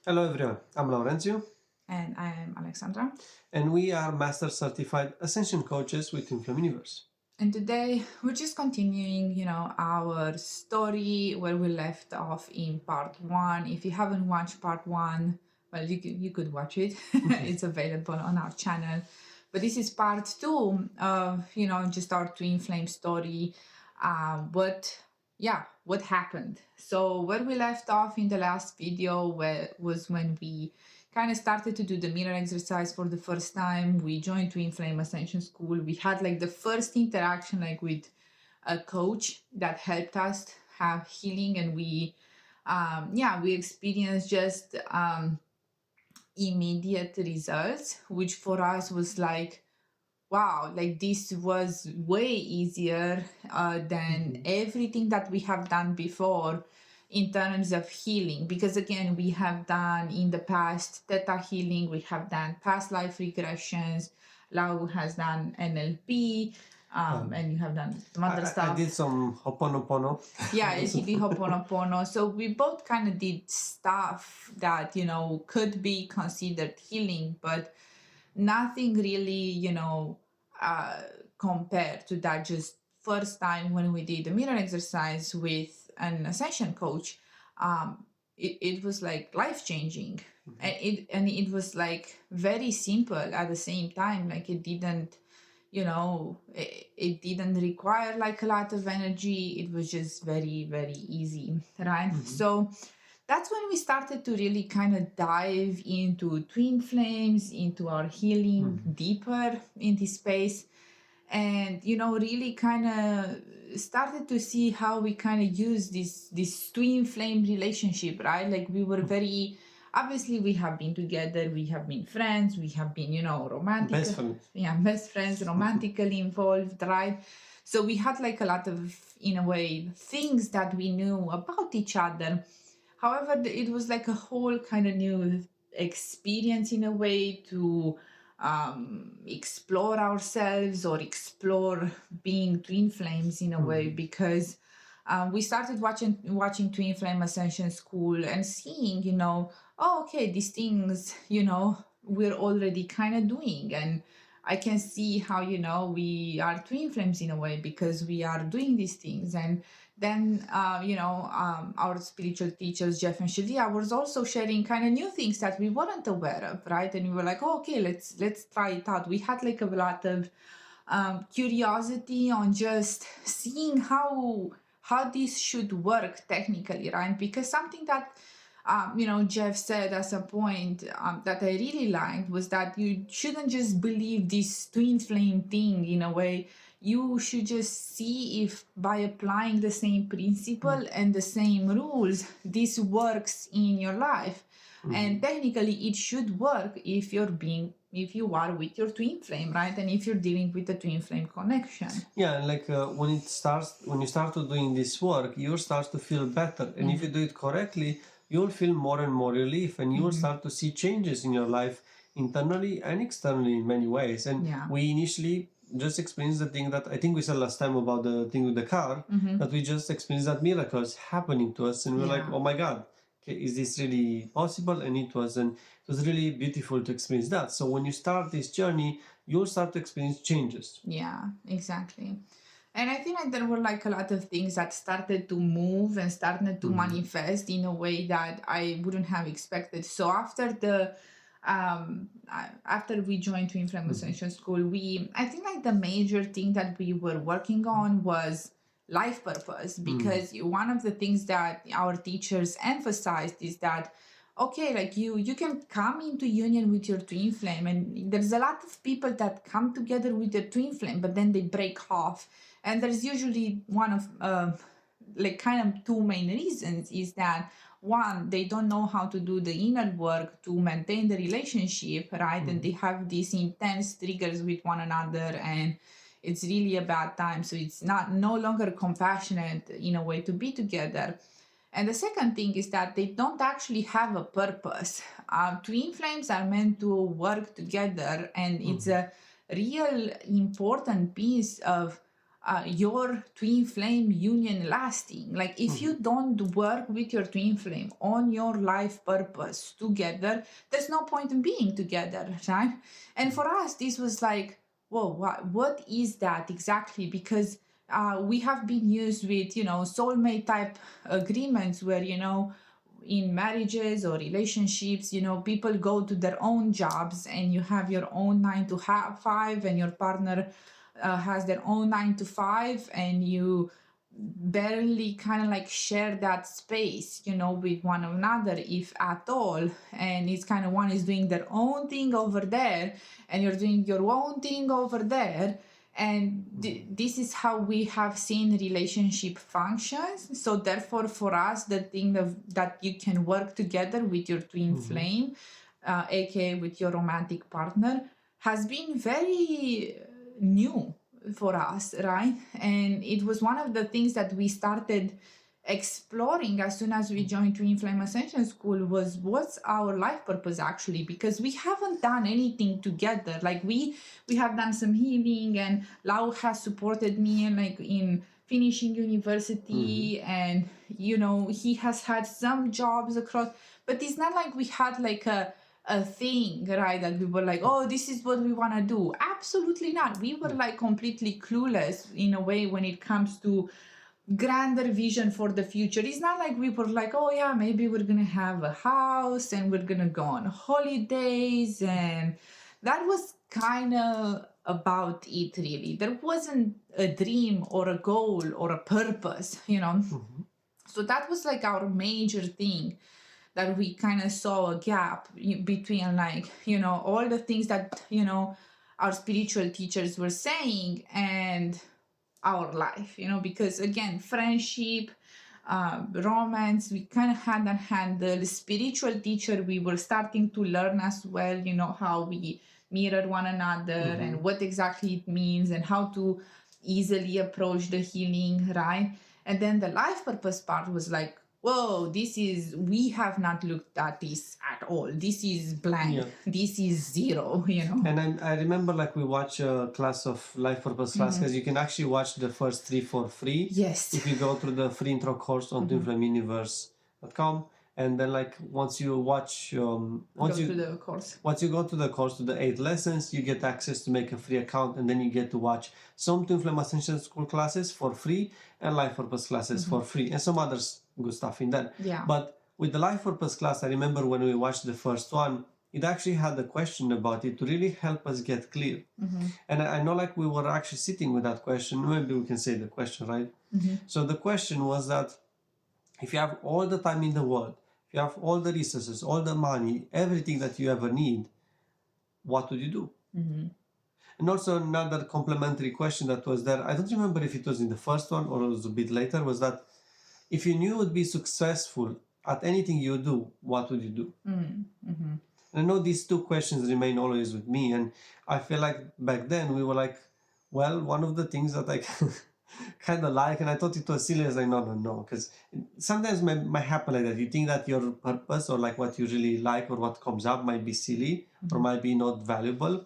Hello everyone, I'm Laurentiu, And I am Alexandra. and we are Master Certified Ascension Coaches with Inflame Universe. And today we're just continuing, our story where we left off in part one. If you haven't watched part one, well, you could watch it. It's available on our channel. But this is part two of, just our twin flame story. What happened? So where we left off in the last video was when we kind of started to do the mirror exercise for the first time. We joined Twin Flame Ascension School. We had like the first interaction like with a coach that helped us have healing, and we experienced just immediate results, which for us was like, wow, like this was way easier than everything that we have done before in terms of healing. Because again, we have done in the past theta healing, we have done past life regressions, Lau has done NLP, and you have done some other stuff. I did some Ho'oponopono. Yeah, he did Ho'oponopono. So we both kind of did stuff that, could be considered healing, but nothing really, compared to that just first time when we did the mirror exercise with an Ascension coach. It was like life-changing. And it was like very simple at the same time. Like it didn't, it didn't require like a lot of energy. It was just very, very easy, right? So that's when we started to really kind of dive into twin flames, into our healing deeper in this space. And, really kind of started to see how we kind of use this twin flame relationship, right? Like we were very, obviously we have been together, we have been friends, we have been, romantic. Best friends. Yeah, best friends, romantically involved, right? So we had like a lot of, in a way, things that we knew about each other. However, it was like a whole kind of new experience in a way to explore ourselves or explore being twin flames in a way, because we started watching Twin Flame Ascension School and seeing, oh, okay, these things, we're already kind of doing. And I can see how, we are twin flames in a way because we are doing these things. And then, our spiritual teachers, Jeff and Shadia, was also sharing kind of new things that we weren't aware of, right? And we were like, oh, okay, let's try it out. We had like a lot of curiosity on just seeing how this should work technically, right? Because something that Jeff said at some point that I really liked was that you shouldn't just believe this twin flame thing in a way. You should just see if by applying the same principle and the same rules, this works in your life. And technically it should work if you are with your twin flame, right? And if you're dealing with the twin flame connection. Yeah, and like when you start to doing this work, you start to feel better. And if you do it correctly, you'll feel more and more relief, and you'll start to see changes in your life internally and externally in many ways. And we initially just experienced the thing that I think we said last time about the thing with the car, that we just experienced that miracles happening to us, and we're like, oh my God, okay, is this really possible? And it was really beautiful to experience that. So when you start this journey, you'll start to experience changes. Yeah, exactly. And I think like there were like a lot of things that started to move and started to manifest in a way that I wouldn't have expected. So after we joined Twin Flame Ascension School, I think like the major thing that we were working on was life purpose, because one of the things that our teachers emphasized is that, okay, like you can come into union with your twin flame, and there's a lot of people that come together with their twin flame, but then they break off. And there's usually one of like kind of two main reasons is that one, they don't know how to do the inner work to maintain the relationship, right? And they have these intense triggers with one another, and it's really a bad time. So it's no longer compassionate in a way to be together. And the second thing is that they don't actually have a purpose. Twin flames are meant to work together, and it's a real important piece of your twin flame union lasting. Like if you don't work with your twin flame on your life purpose together, there's no point in being together, right? And for us, this was like, whoa, what is that exactly? Because we have been used with, soulmate type agreements where, in marriages or relationships, people go to their own jobs and you have your own 9 to 5 and your partner has their own 9 to 5, and you barely kind of like share that space, with one another, if at all. And it's kind of one is doing their own thing over there and you're doing your own thing over there. And this is how we have seen relationship functions. So therefore, for us, the thing that you can work together with your twin flame, aka with your romantic partner, has been very new for us, right? And it was one of the things that we started exploring as soon as we joined Twin Flame Ascension School, was what's our life purpose actually, because we haven't done anything together. Like we have done some healing, and Lau has supported me in finishing university, and he has had some jobs across, but it's not like we had like a thing, right, that we were like, oh, this is what we want to do. Absolutely not. We were like completely clueless in a way when it comes to grander vision for the future. It's not like we were like, oh yeah, maybe we're gonna have a house and we're gonna go on holidays, and that was kind of about it, really. There wasn't a dream or a goal or a purpose, So that was like our major thing, that we kind of saw a gap between like, all the things that, our spiritual teachers were saying and our life, because again, friendship, romance, we kind of had that handle. Spiritual teacher, we were starting to learn as well, how we mirror one another and what exactly it means and how to easily approach the healing, right? And then the life purpose part was like, whoa, we have not looked at this at all. This is blank. Yeah. This is zero, And I remember like we watch a class of life purpose class, because you can actually watch the first 3 for free. Yes. If you go through the free intro course on twinflameuniverse.com, and then like once you watch once you go to the course, to the 8 lessons, you get access to make a free account, and then you get to watch some Twin Flame Ascension School classes for free and life purpose classes for free, and some other good stuff in there. Yeah. But with the life purpose class, I remember when we watched the first one, it actually had a question about it to really help us get clear. And I know like we were actually sitting with that question. Maybe we can say the question, right? So the question was that if you have all the time in the world, if you have all the resources, all the money, everything that you ever need, what would you do? And also another complementary question that was there, I don't remember if it was in the first one or it was a bit later, was that if you knew you would be successful at anything you do, what would you do? And I know these two questions remain always with me, and I feel like back then we were like, well, one of the things that I kind of like, and I thought it was silly, as like, no, because sometimes might happen like that. You think that your purpose or like what you really like or what comes up might be silly or might be not valuable.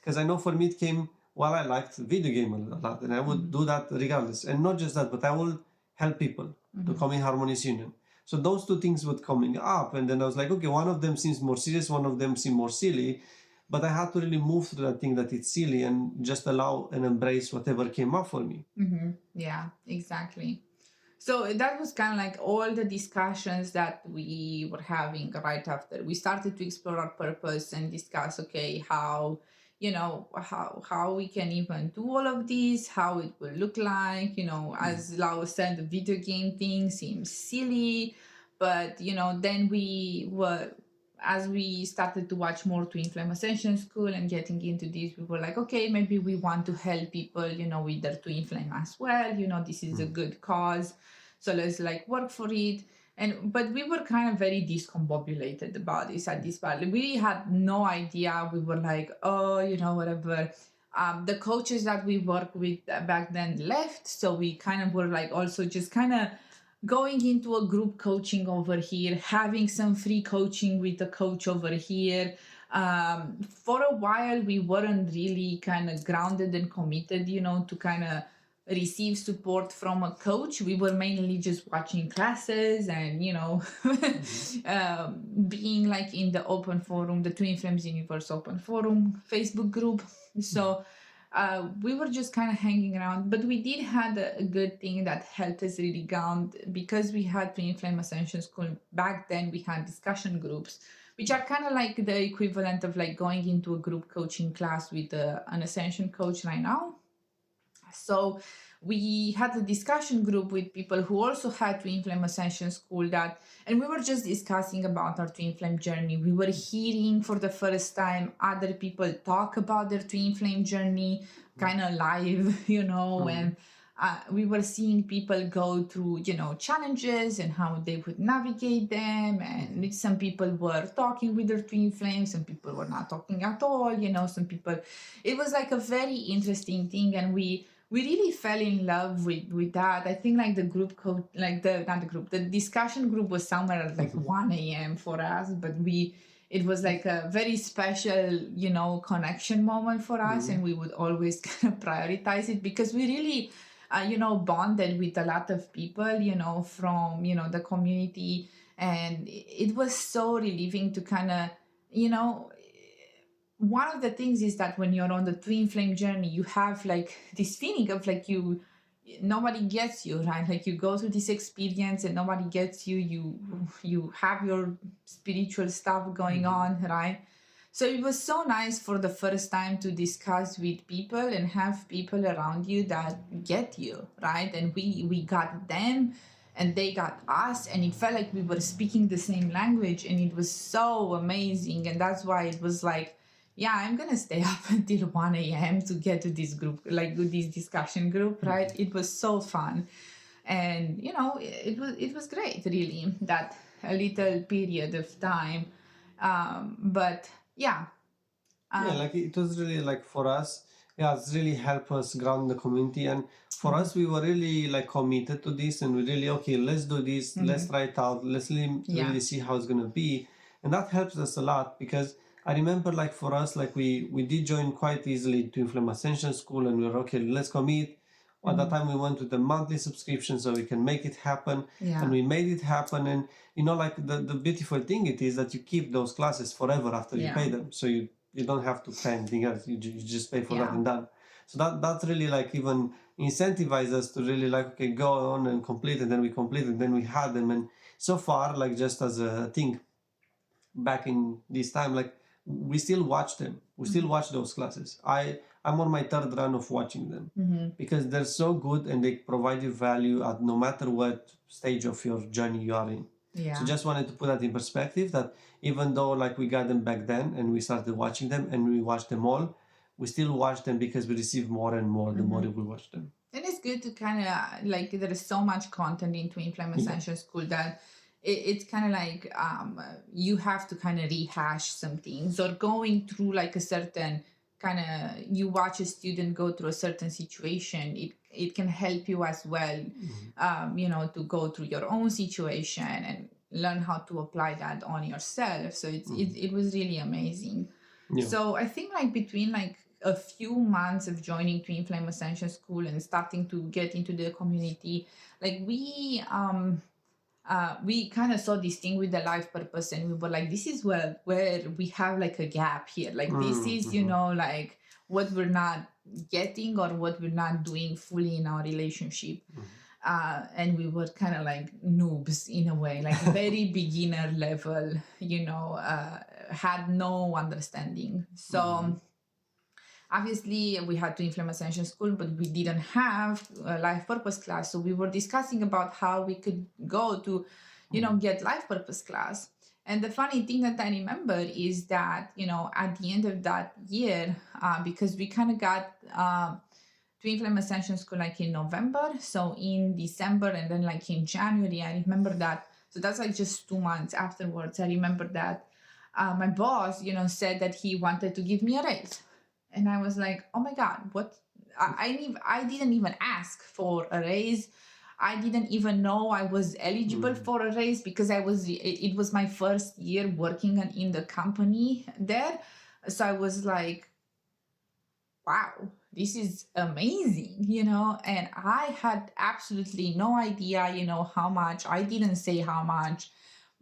Because I know for me it came, well, I liked video game a lot, and I would do that regardless. And not just that, but I will help people to come in harmonious union. So those two things were coming up, and then I was like, okay, one of them seems more serious, one of them seems more silly, but I had to really move through that thing that it's silly and just allow and embrace whatever came up for me. Yeah, exactly. So that was kind of like all the discussions that we were having right after we started to explore our purpose and discuss, okay, how we can even do all of this, how it will look like, as Lau said, the video game thing seems silly, but then as we started to watch more Twin Flame Ascension School and getting into this, we were like, okay, maybe we want to help people, with their Twin Flame as well. This is a good cause, so let's like work for it. But we were kind of very discombobulated about this at this point. We had no idea. We were like, oh, whatever. The coaches that we worked with back then left, so we kind of were like also just kind of going into a group coaching over here, having some free coaching with the coach over here. For a while, we weren't really kind of grounded and committed, to kind of receive support from a coach. We were mainly just watching classes and, being like in the open forum, the Twin Flames Universe open forum Facebook group. So we were just kind of hanging around, but we did had a good thing that helped us really ground, because we had Twin Flame Ascension School back then. We had discussion groups, which are kind of like the equivalent of like going into a group coaching class with an Ascension coach right now. So we had a discussion group with people who also had Twin Flame Ascension School, and we were just discussing about our Twin Flame journey. We were hearing for the first time other people talk about their Twin Flame journey, kind of live, and we were seeing people go through, challenges and how they would navigate them. And some people were talking with their Twin Flames, some people were not talking at all, some people, it was like a very interesting thing. And we really fell in love with that. I think like the group code, like the discussion group was somewhere at like 1 a.m. for us, but it was like a very special, connection moment for us. And we would always kind of prioritize it, because we really, bonded with a lot of people, from, the community. And it was so relieving to kind of, one of the things is that when you're on the Twin Flame journey, you have like this feeling of like nobody gets you, right? Like you go through this experience and nobody gets you. You have your spiritual stuff going on, right? So it was so nice for the first time to discuss with people and have people around you that get you, right? And we got them and they got us, and it felt like we were speaking the same language, and it was so amazing. And that's why it was like, yeah, I'm gonna stay up until 1 a.m. to get to this group, like this discussion group, right? It was so fun. And it was great, really, that a little period of time. But yeah. Like it was really like for us, it's really helped us ground the community. And for us, we were really like committed to this, and we really, okay, let's do this, let's try it out, let's really see how it's gonna be. And that helps us a lot, because I remember like for us, like we did join quite easily to Flame Ascension School, and we were okay, let's commit. At that time we went with the monthly subscription so we can make it happen. And we made it happen. And like the beautiful thing it is that you keep those classes forever after you pay them. So you don't have to pay anything else. You just pay for that and done. So that's really like even incentivizes us to really like, okay, go on and complete. And then we complete, and then we had them. And so far, like just as a thing back in this time, like we still watch them. We still watch those classes. I'm on my third run of watching them, because they're so good and they provide you value at no matter what stage of your journey you are in. So just wanted to put that in perspective, that even though like we got them back then and we started watching them and we watched them all, we still watch them because we receive more and more the more we watch them. And it's good to kind of like, there is so much content in Twin Flame Ascension School that it's kind of like you have to kind of rehash some things, or going through like a certain kind of, you watch a student go through a certain situation, it can help you as well, to go through your own situation and learn how to apply that on yourself. So it was really amazing. So I think like between like a few months of joining Twin Flame Ascension School and starting to get into the community, like we kind of saw this thing with the life purpose, and we were like, this is where we have like a gap here. Like this is, like what we're not getting or what we're not doing fully in our relationship. And we were kind of like noobs in a way, like very beginner level, had no understanding. So obviously we had Twin Flame Ascension School, but we didn't have a life purpose class. So we were discussing about how we could go to, get life purpose class. And the funny thing that I remember is that, at the end of that year, because we kind of got Twin Flame Ascension School like in November. So in December and then like in January, I remember that. So that's like just 2 months afterwards. I remember that my boss, said that he wanted to give me a raise. And I was like, oh my God, what? I didn't even ask for a raise. I didn't even know I was eligible for a raise, because it was my first year working in the company there. So I was like, wow, this is amazing, and I had absolutely no idea, how much. I didn't say how much,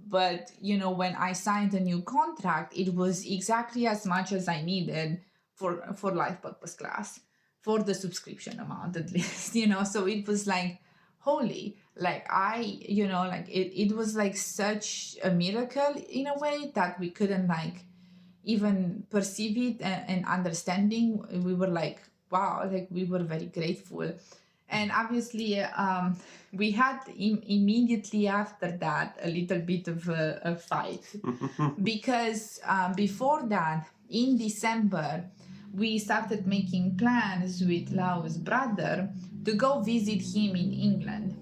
but, when I signed a new contract, it was exactly as much as I needed for life purpose class, for the subscription amount at least, so it was like, holy, like it was like such a miracle in a way that we couldn't like even perceive it, and understanding. We were like, wow, like we were very grateful. And obviously, we had immediately after that a little bit of a fight, because before that, in December, we started making plans with Lau's brother to go visit him in England,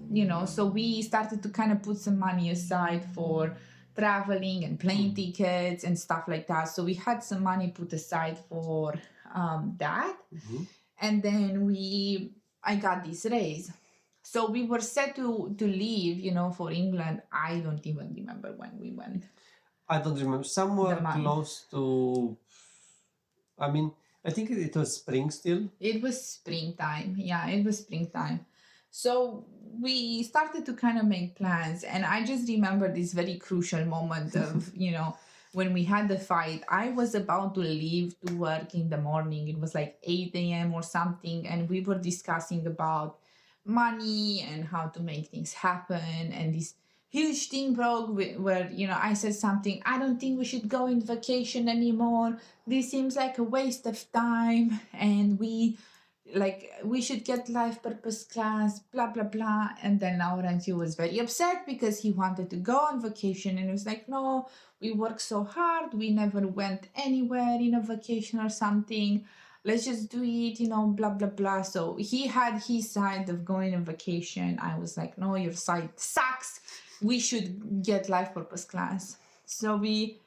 so we started to kind of put some money aside for traveling and plane tickets and stuff like that. So we had some money put aside for that. And then I got this raise. So we were set to leave, for England. I don't even remember when we went. I don't remember. Somewhere The month. close to. I mean, I think it was spring still. It was springtime. Yeah, it was springtime. So we started to kind of make plans. And I just remember this very crucial moment of, when we had the fight. I was about to leave to work in the morning. It was like 8 a.m. or something. And we were discussing about money and how to make things happen. And this huge thing broke where, I said something, I don't think we should go on vacation anymore. This seems like a waste of time. And we should get life purpose class, blah, blah, blah. And then Laurentiu was very upset because he wanted to go on vacation. And he was like, no, we work so hard. We never went anywhere in a vacation or something. Let's just do it, blah, blah, blah. So he had his side of going on vacation. I was like, no, your side sucks. We should get life purpose class. So we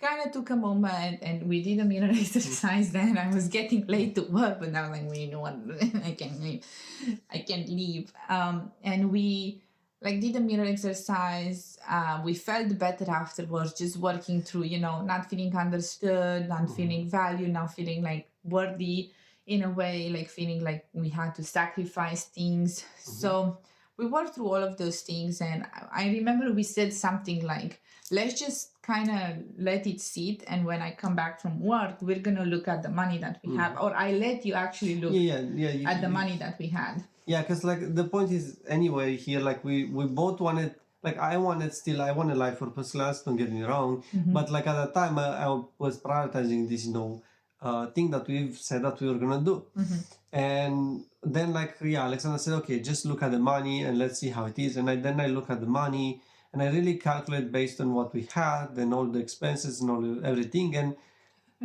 kind of took a moment and we did a mirror exercise. Then I was getting late to work, but I was like, well, you know what, I can't leave. And we did a mirror exercise. We felt better afterwards, just working through, not feeling understood, not feeling valued, not feeling like worthy in a way, like feeling like we had to sacrifice things. So we worked through all of those things. And I remember we said something like, let's just kind of let it sit. And when I come back from work, we're going to look at the money that we have. Or I let you actually look at the money that we had. Yeah, because the point is anyway here, we both wanted, I wanted life purpose class, don't get me wrong. But at the time I was prioritizing this, thing that we've said that we were going to do. And then Alexandra said, okay, just look at the money and let's see how it is. And then I look at the money and I really calculate based on what we had and all the expenses and everything. And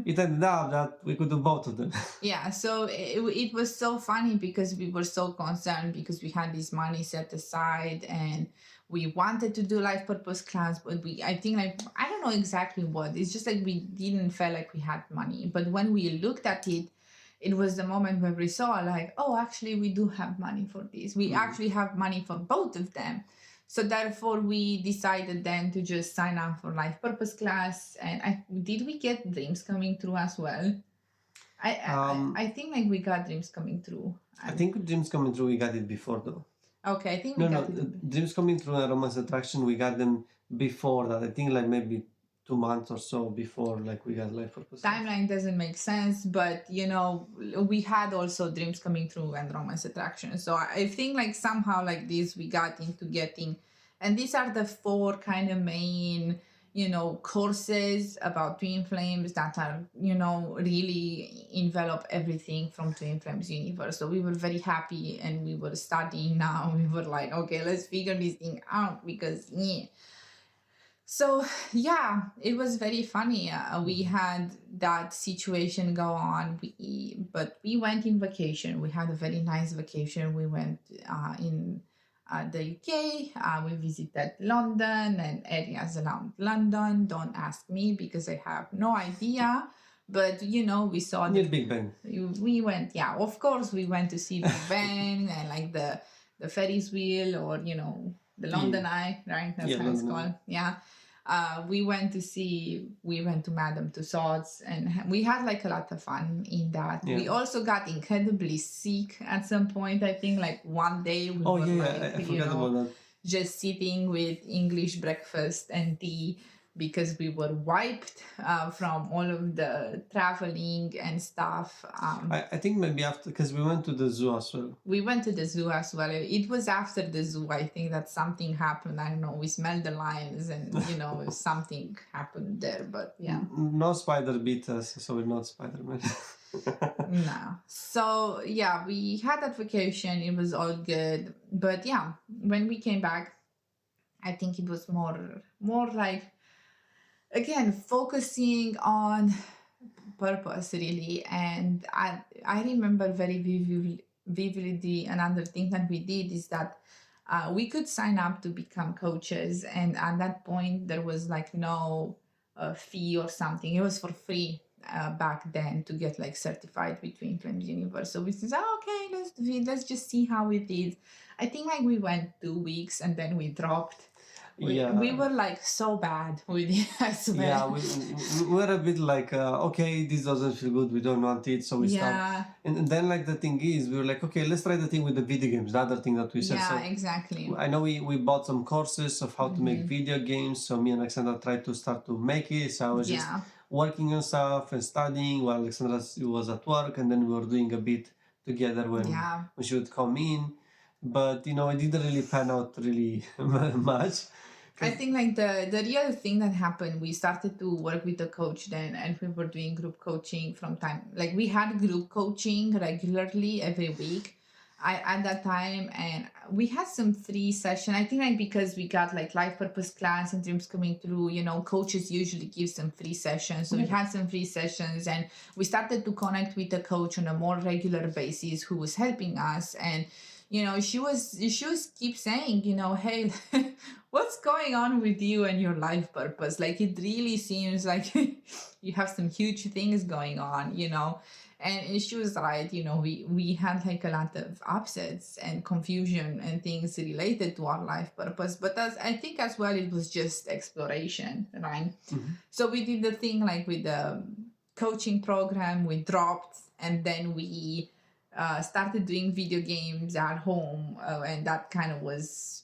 it ended up that we could do both of them. Yeah, so it was so funny because we were so concerned because we had this money set aside and we wanted to do life purpose class, but I think I don't know exactly what. It's just we didn't feel like we had money. But when we looked at it, it was the moment where we saw oh, actually we do have money for this. We actually have money for both of them. So therefore, we decided then to just sign up for life purpose class. And did we get dreams coming true as well? I think we got dreams coming true. I think dreams coming true, we got it before though. Okay, I think we got it. Dreams coming true and romance attraction, we got them before that. I think maybe 2 months or so before we got life purpose. Timeline doesn't make sense, but we had also dreams coming true and romance attraction. So I think somehow this we got into getting, and these are the 4 kind of main courses about twin flames that are really envelop everything from twin flames universe. So we were very happy and we were studying now. We were like, okay, let's figure this thing out because So yeah, it was very funny. We had that situation go on, but we went in vacation. We had a very nice vacation. We went in the UK. We visited London and areas around London. Don't ask me because I have no idea. But we saw the Big Ben. We went, yeah, of course, we went to see Big Ben and the Ferris wheel or the London Eye, right? That's how it's called. Yeah. We went to Madame Tussauds, and we had like a lot of fun in that. Yeah. We also got incredibly sick at some point. I think like one day we Oh were yeah, like, I forgot about that. just sitting with English breakfast and tea because we were wiped from all of the traveling and stuff. I think maybe after, because we went to the zoo as well. We went to the zoo as well. It was after the zoo, I think, that something happened. I don't know. We smelled the lions, and something happened there. But yeah, No spider bit us, so we're not Spider-Man. no. So yeah, we had that vacation. It was all good. But yeah, when we came back, I think it was more like, again, focusing on purpose really. And I remember very vividly another thing that we did is that we could sign up to become coaches, and at that point there was like no fee or something. It was for free back then to get like certified with Twin Flames Universe. So we said, oh, okay, let's do it. Let's just see how it is. I think like we went 2 weeks and then we dropped. We were like so bad with it as well. Yeah, we were a bit like, okay, this doesn't feel good, we don't want it, so we stopped. And then like the thing is, we were like, okay, let's try the thing with the video games, the other thing that we said. Yeah, so exactly. I know we bought some courses of how to make video games, so me and Alexandra tried to start to make it, so I was just working on stuff and studying while Alexandra was at work, and then we were doing a bit together when she would come in. But it didn't really pan out really much. I think like the real thing that happened, we started to work with a coach then, and we were doing group coaching from time. Like we had group coaching regularly every week. At that time, and we had some free session. I think like because we got like life purpose class and dreams coming through, coaches usually give some free sessions. So we had some free sessions, and we started to connect with a coach on a more regular basis who was helping us. And she was keep saying, hey, what's going on with you and your life purpose? Like it really seems like you have some huge things going on, And she was right, we had like a lot of upsets and confusion and things related to our life purpose. But I think as well, it was just exploration, right? Mm-hmm. So we did the thing like with the coaching program, we dropped, and then we started doing video games at home, and that kind of was,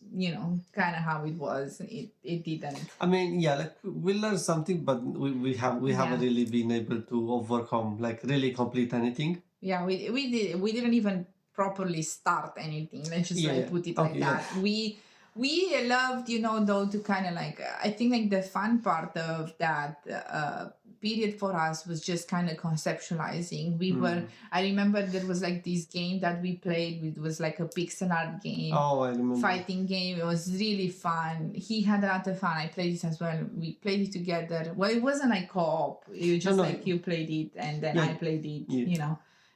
kind of how it was. It didn't. I mean, yeah, like we learned something, but we haven't really been able to overcome, like really complete anything. Yeah, we didn't even properly start anything. Let's just put it like that. We loved, though, to kind of like, I think like the fun part of that period for us was just kind of conceptualizing. I remember there was like this game that we played. It was like a pixel art game. Oh, I remember. Fighting game. It was really fun. He had a lot of fun. I played it as well. We played it together. Well, it wasn't like co-op. It was just like you played it and then I played it,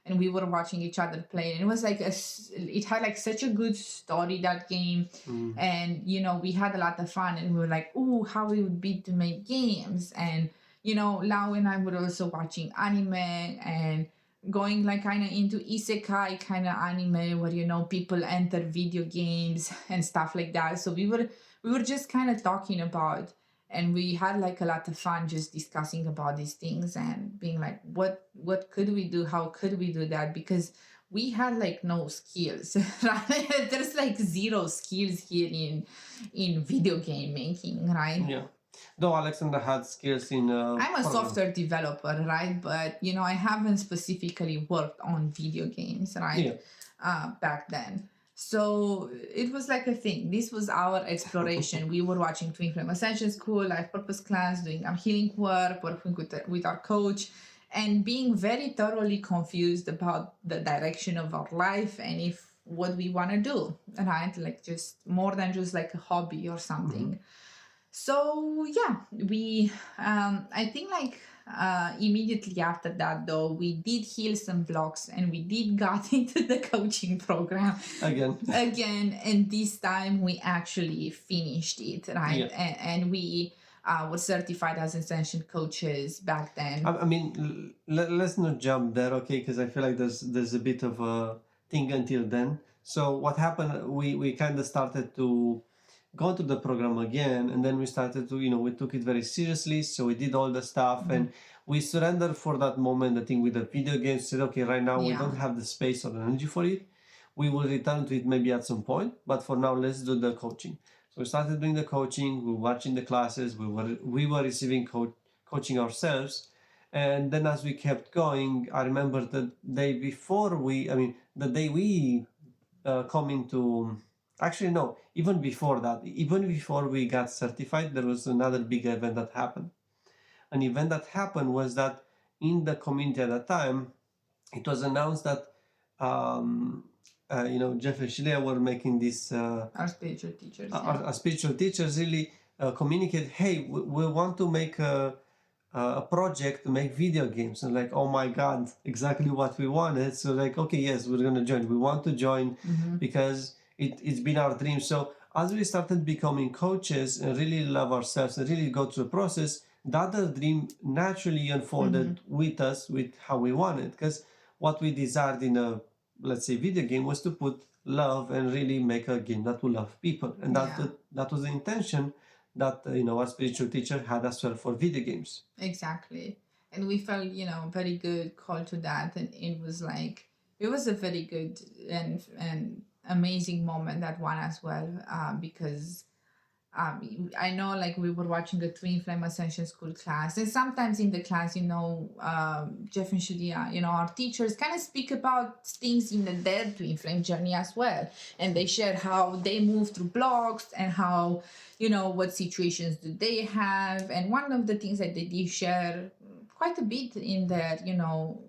and we were watching each other play. And it was like it had like such a good story, that game. And we had a lot of fun, and we were like, oh, how it would be to make games. And Lau and I were also watching anime and going like kind of into isekai kind of anime where people enter video games and stuff like that. So we were just kind of talking about, and we had like a lot of fun just discussing about these things and being like, what could we do? How could we do that? Because we had like no skills, right? There's like zero skills here in video game making, right? Yeah. Though Alexandra had skills in... I'm a software developer, right? But, I haven't specifically worked on video games, right? Yeah. Back then. So it was like a thing. This was our exploration. We were watching Twin Flame Ascension School, Life Purpose class, doing our healing work, working with our coach, and being very thoroughly confused about the direction of our life and what we want to do, right? Like just more than just like a hobby or something. Mm-hmm. So yeah, we I think like immediately after that, though, we did heal some blocks and we did got into the coaching program again, and this time we actually finished it, right? Yeah. And we were certified as Ascension coaches back then. I mean, let's not jump there, okay? Because I feel like there's a bit of a thing until then. So what happened? We kind of started to go to the program again, and then we started to, we took it very seriously. So we did all the stuff, and we surrendered for that moment. I think with the video games, said, okay, right now we don't have the space or the energy for it. We will return to it maybe at some point, but for now, let's do the coaching. So we started doing the coaching. We were watching the classes. We were receiving coaching ourselves. And then as we kept going, I remember the day before the day we come into, actually, no, even before that, even before we got certified, there was another big event that happened. An event that happened was that in the community at that time, it was announced that, Jeff and Sheila were making this, Our spiritual teachers. our spiritual teachers really communicate, hey, we want to make a project to make video games. And like, oh my God, exactly what we wanted. So like, okay, yes, we're going to join. We want to join because it's been our dream. So as we started becoming coaches and really love ourselves and really go through the process, the other dream naturally unfolded with us, with how we wanted. Because what we desired in a, let's say, video game was to put love and really make a game that will love people. And that was the intention that our spiritual teacher had as well for video games. Exactly. And we felt, very good call to that. And it was a very good and amazing moment, that one as well, because I know, like, we were watching a Twin Flame Ascension School class, and sometimes in the class, Jeff and Shudia, our teachers kind of speak about things in their Twin Flame journey as well, and they share how they move through blocks and how, what situations do they have. And one of the things that they did share quite a bit in their,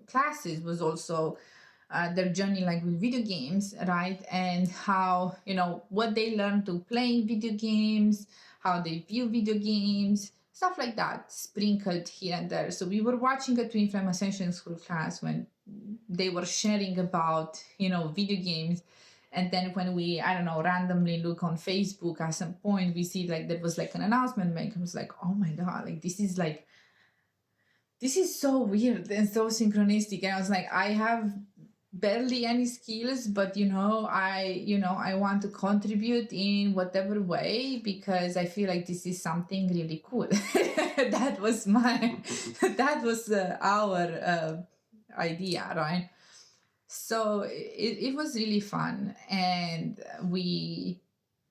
classes was also their journey, like, with video games, right? And how, what they learned to playing video games, how they view video games, stuff like that, sprinkled here and there. So we were watching a Twin Flame Ascension School class when they were sharing about, video games. And then when we, I don't know, randomly look on Facebook at some point, we see, like, there was, like, an announcement made. I was like, oh my God, like, this is so weird and so synchronistic. And I was like, I have barely any skills, but I want to contribute in whatever way, because I feel like this is something really cool. That was our idea, right? So it was really fun, and we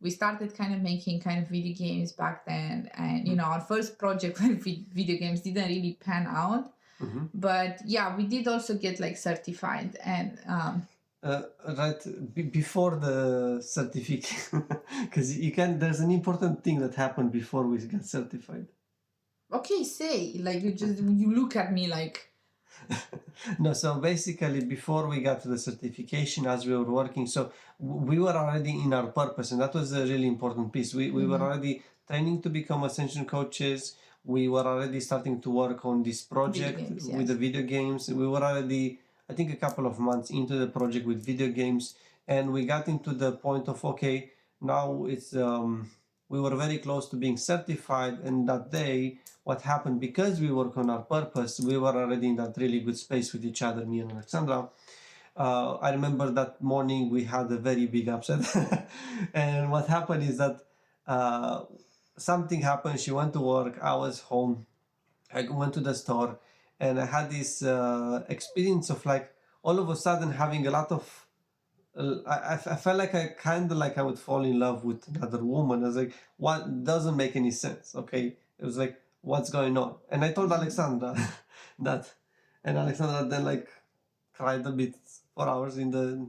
started kind of making kind of video games back then. And our first project with video games didn't really pan out. But yeah, we did also get, like, certified. And before the certificate, because there's an important thing that happened before we got certified. Okay, say, like, you look at me like. No, so basically before we got to the certification, as we were working, so we were already in our purpose, and that was a really important piece. We were already training to become Ascension coaches. We were already starting to work on this project with the video games. We were already, I think, a couple of months into the project with video games, and we got into the point of, okay, now it's we were very close to being certified. And that day, what happened, because we work on our purpose, we were already in that really good space with each other, me and Alexandra. I remember that morning we had a very big upset. And what happened is that something happened. She went to work. I was home. I went to the store, and I had this experience of, like, all of a sudden having a lot of. I felt like I would fall in love with another woman. I was like, what doesn't make any sense? Okay, it was like, what's going on? And I told Alexandra that, and Alexandra then, like, cried a bit for hours in the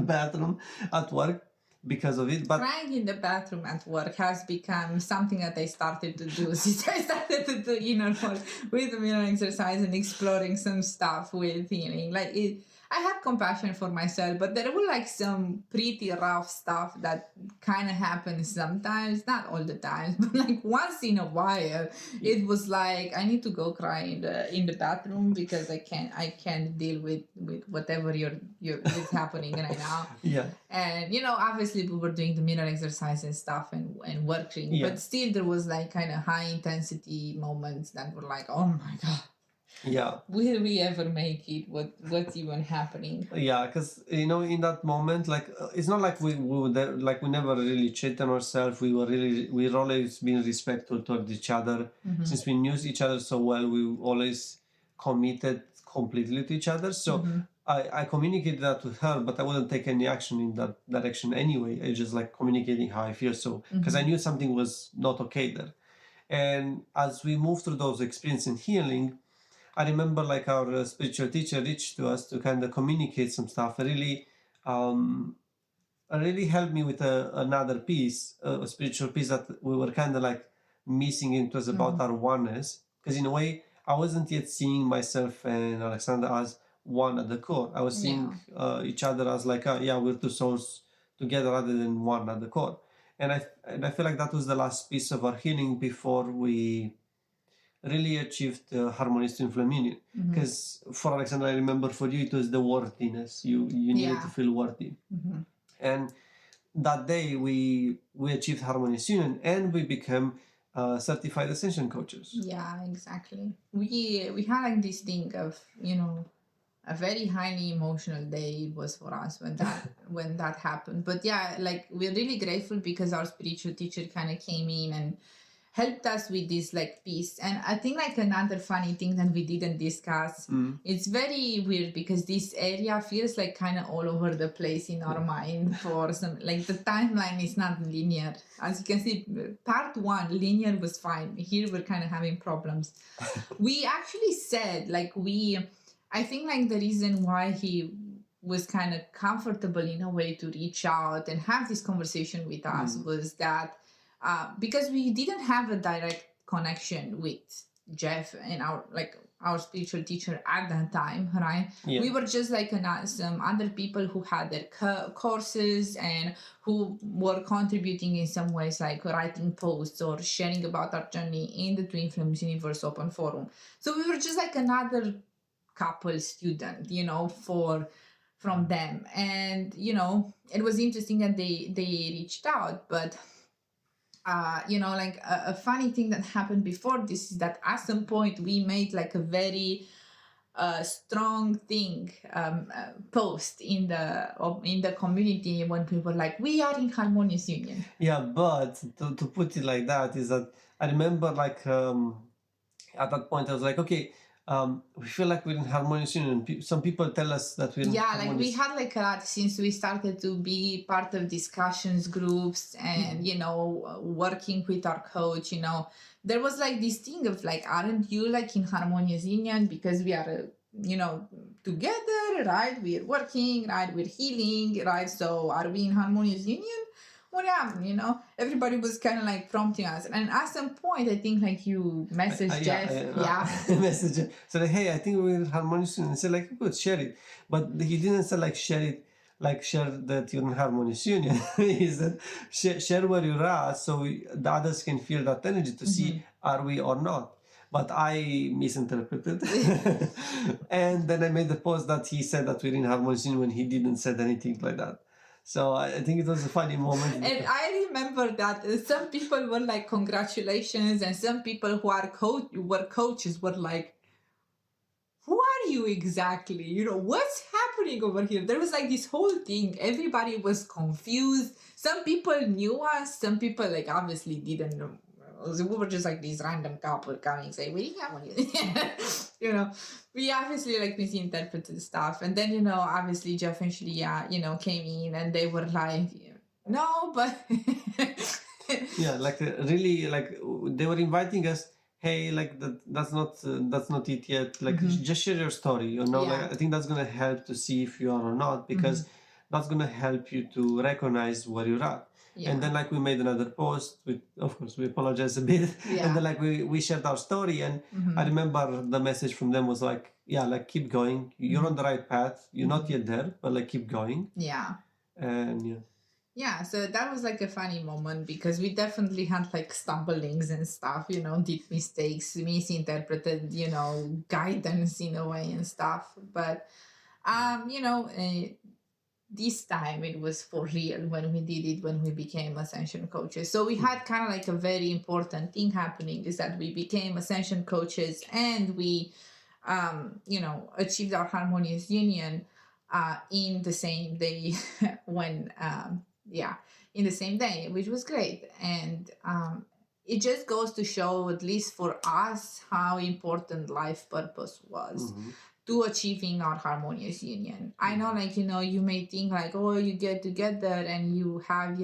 bathroom at work because of it. But crying in the bathroom at work has become something that I started to do since I started to do inner work with mirror exercise and exploring some stuff with healing. Like, I had compassion for myself, but there were, like, some pretty rough stuff that kind of happens sometimes, not all the time, but, like, once in a while. It was like, I need to go cry in the bathroom because I can't deal with whatever is happening right now. Yeah. And obviously we were doing the mirror exercise and stuff and working, but still there was, like, kind of high intensity moments that were like, oh my God. Yeah. Will we ever make it? What's even happening? Yeah, because in that moment, like it's not like we never really cheated on ourselves. We've always been respectful toward each other. Since we knew each other so well, we always committed completely to each other. So I communicated that with her, but I wouldn't take any action in that direction anyway. I just like communicating how I feel. So because I knew something was not okay there, and as we move through those experiences in healing, I remember like our spiritual teacher reached to us to kind of communicate some stuff. Um, really helped me with another piece, a spiritual piece that we were kind of like missing. It was about our oneness, because in a way I wasn't yet seeing myself and Alexandra as one at the core. I was seeing each other as like, yeah, we're two souls together rather than one at the core. And I feel like that was the last piece of our healing before we really achieved harmonious twin flame union. Because for Alexandra, I remember for you it was the worthiness. You needed to feel worthy, and that day we achieved harmonious union and we became certified ascension coaches. Yeah, exactly. We had like this thing of, a very highly emotional day it was for us when that happened. But yeah, like we're really grateful because our spiritual teacher kind of came in and helped us with this like piece. And I think like another funny thing that we didn't discuss, it's very weird because this area feels like kind of all over the place in our mind. For some, like the timeline is not linear, as you can see. Part one linear was fine, here we're kind of having problems. We actually said like I think like the reason why he was kind of comfortable in a way to reach out and have this conversation with us was that because we didn't have a direct connection with Jeff and our spiritual teacher at that time, right? Yeah. We were just like some other people who had their courses and who were contributing in some ways, like writing posts or sharing about our journey in the Twin Flames Universe Open Forum. So we were just like another couple student, from them. And it was interesting that they reached out. But like a funny thing that happened before this is that at some point we made like a very strong thing post in the community when we were like, we are in harmonious union. Yeah, but to put it like that is that I remember like at that point I was like, okay, we feel like we're in harmonious union. Some people tell us that we're in harmonious. Like we had like a lot since we started to be part of discussions groups and working with our coach. There was like this thing of like, aren't you like in harmonious union because we are together, right? We're working, right? We're healing, right? So are we in harmonious union? Well, yeah, everybody was kind of like prompting us. And at some point, I think like you messaged Jeff. Message Jeff. So like, hey, I think we're in harmonious union. And said like, good, share it. But he didn't say like share it, like share that you're in harmonious union. He said share where you're at so the others can feel that energy to see are we or not. But I misinterpreted. And then I made the post that he said that we're in harmonious union when he didn't said anything like that. So I think it was a funny moment. And I remember that some people were like, congratulations. And some people who were coaches were like, who are you exactly? What's happening over here? There was like this whole thing. Everybody was confused. Some people knew us. Some people like obviously didn't know. We were just like this random couple coming saying, we have one. We obviously like misinterpreted stuff. And then, obviously Jeff and Shreya, came in and they were like, no, but yeah, like really like they were inviting us, hey, like that's not it yet, like just share your story, like I think that's gonna help to see if you are or not, because that's gonna help you to recognize where you're at. And then like we made another post with, of course we apologize a bit, and then like we shared our story, and I remember the message from them was like, yeah, like keep going, you're on the right path, you're not yet there, but like keep going. And so that was like a funny moment because we definitely had like stumblings and stuff, did mistakes, misinterpreted, guidance in a way and stuff. But this time it was for real when we did it, when we became Ascension coaches. So we had kind of like a very important thing happening, is that we became Ascension coaches and we achieved our harmonious union in the same day when, in the same day, which was great. And it just goes to show, at least for us, how important life purpose was to achieving our harmonious union. I know, like, you may think like, oh, you get together and you have,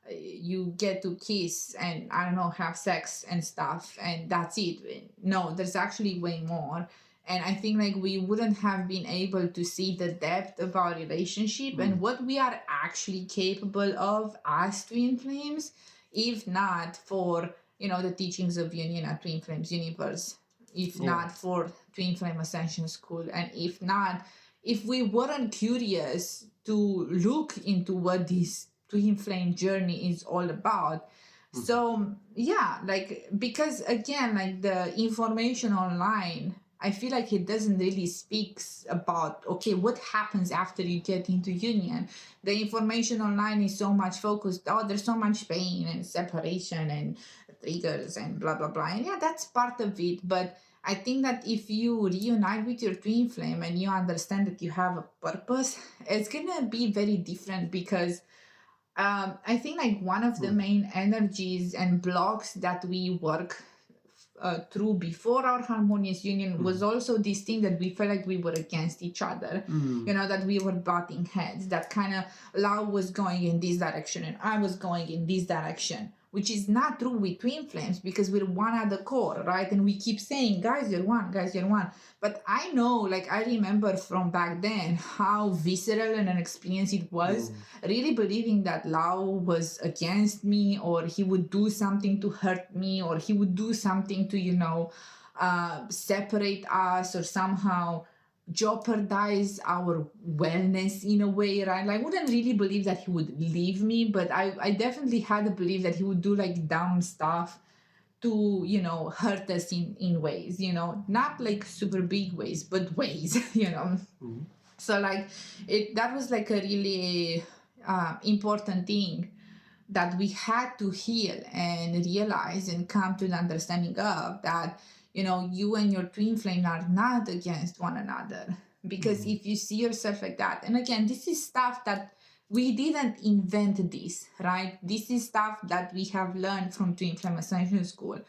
you get to kiss and, I don't know, have sex and stuff, and that's it. No, there's actually way more. And I think like we wouldn't have been able to see the depth of our relationship and what we are actually capable of as twin flames, if not for, the teachings of union at Twin Flames Universe, if not for Twin Flame Ascension School, and if we weren't curious to look into what this twin flame journey is all about. So like, because again, like the information online, I feel like it doesn't really speaks about, okay, what happens after you get into union. The information online is so much focused, there's so much pain and separation and triggers and blah blah blah, and that's part of it. But I think that if you reunite with your twin flame and you understand that you have a purpose, it's gonna be very different, because I think like one of the main energies and blocks that we work through before our harmonious union was also this thing that we felt like we were against each other, that we were butting heads, that kind of Lau was going in this direction and I was going in this direction, which is not true with twin flames, because we're one at the core, right? And we keep saying, guys, you're one, guys, you're one. But I know, like, I remember from back then how visceral and an experience it was, really believing that Lau was against me, or he would do something to hurt me, or he would do something to, separate us, or somehow jeopardize our wellness in a way, right? Like, I wouldn't really believe that he would leave me, but I definitely had a belief that he would do like dumb stuff to, hurt us in ways, not like super big ways, but ways, So like that was like a really important thing that we had to heal and realize and come to the understanding of, that you and your twin flame are not against one another. Because if you see yourself like that, and again, this is stuff that we didn't invent this, right? This is stuff that we have learned from Twin Flame Ascension School.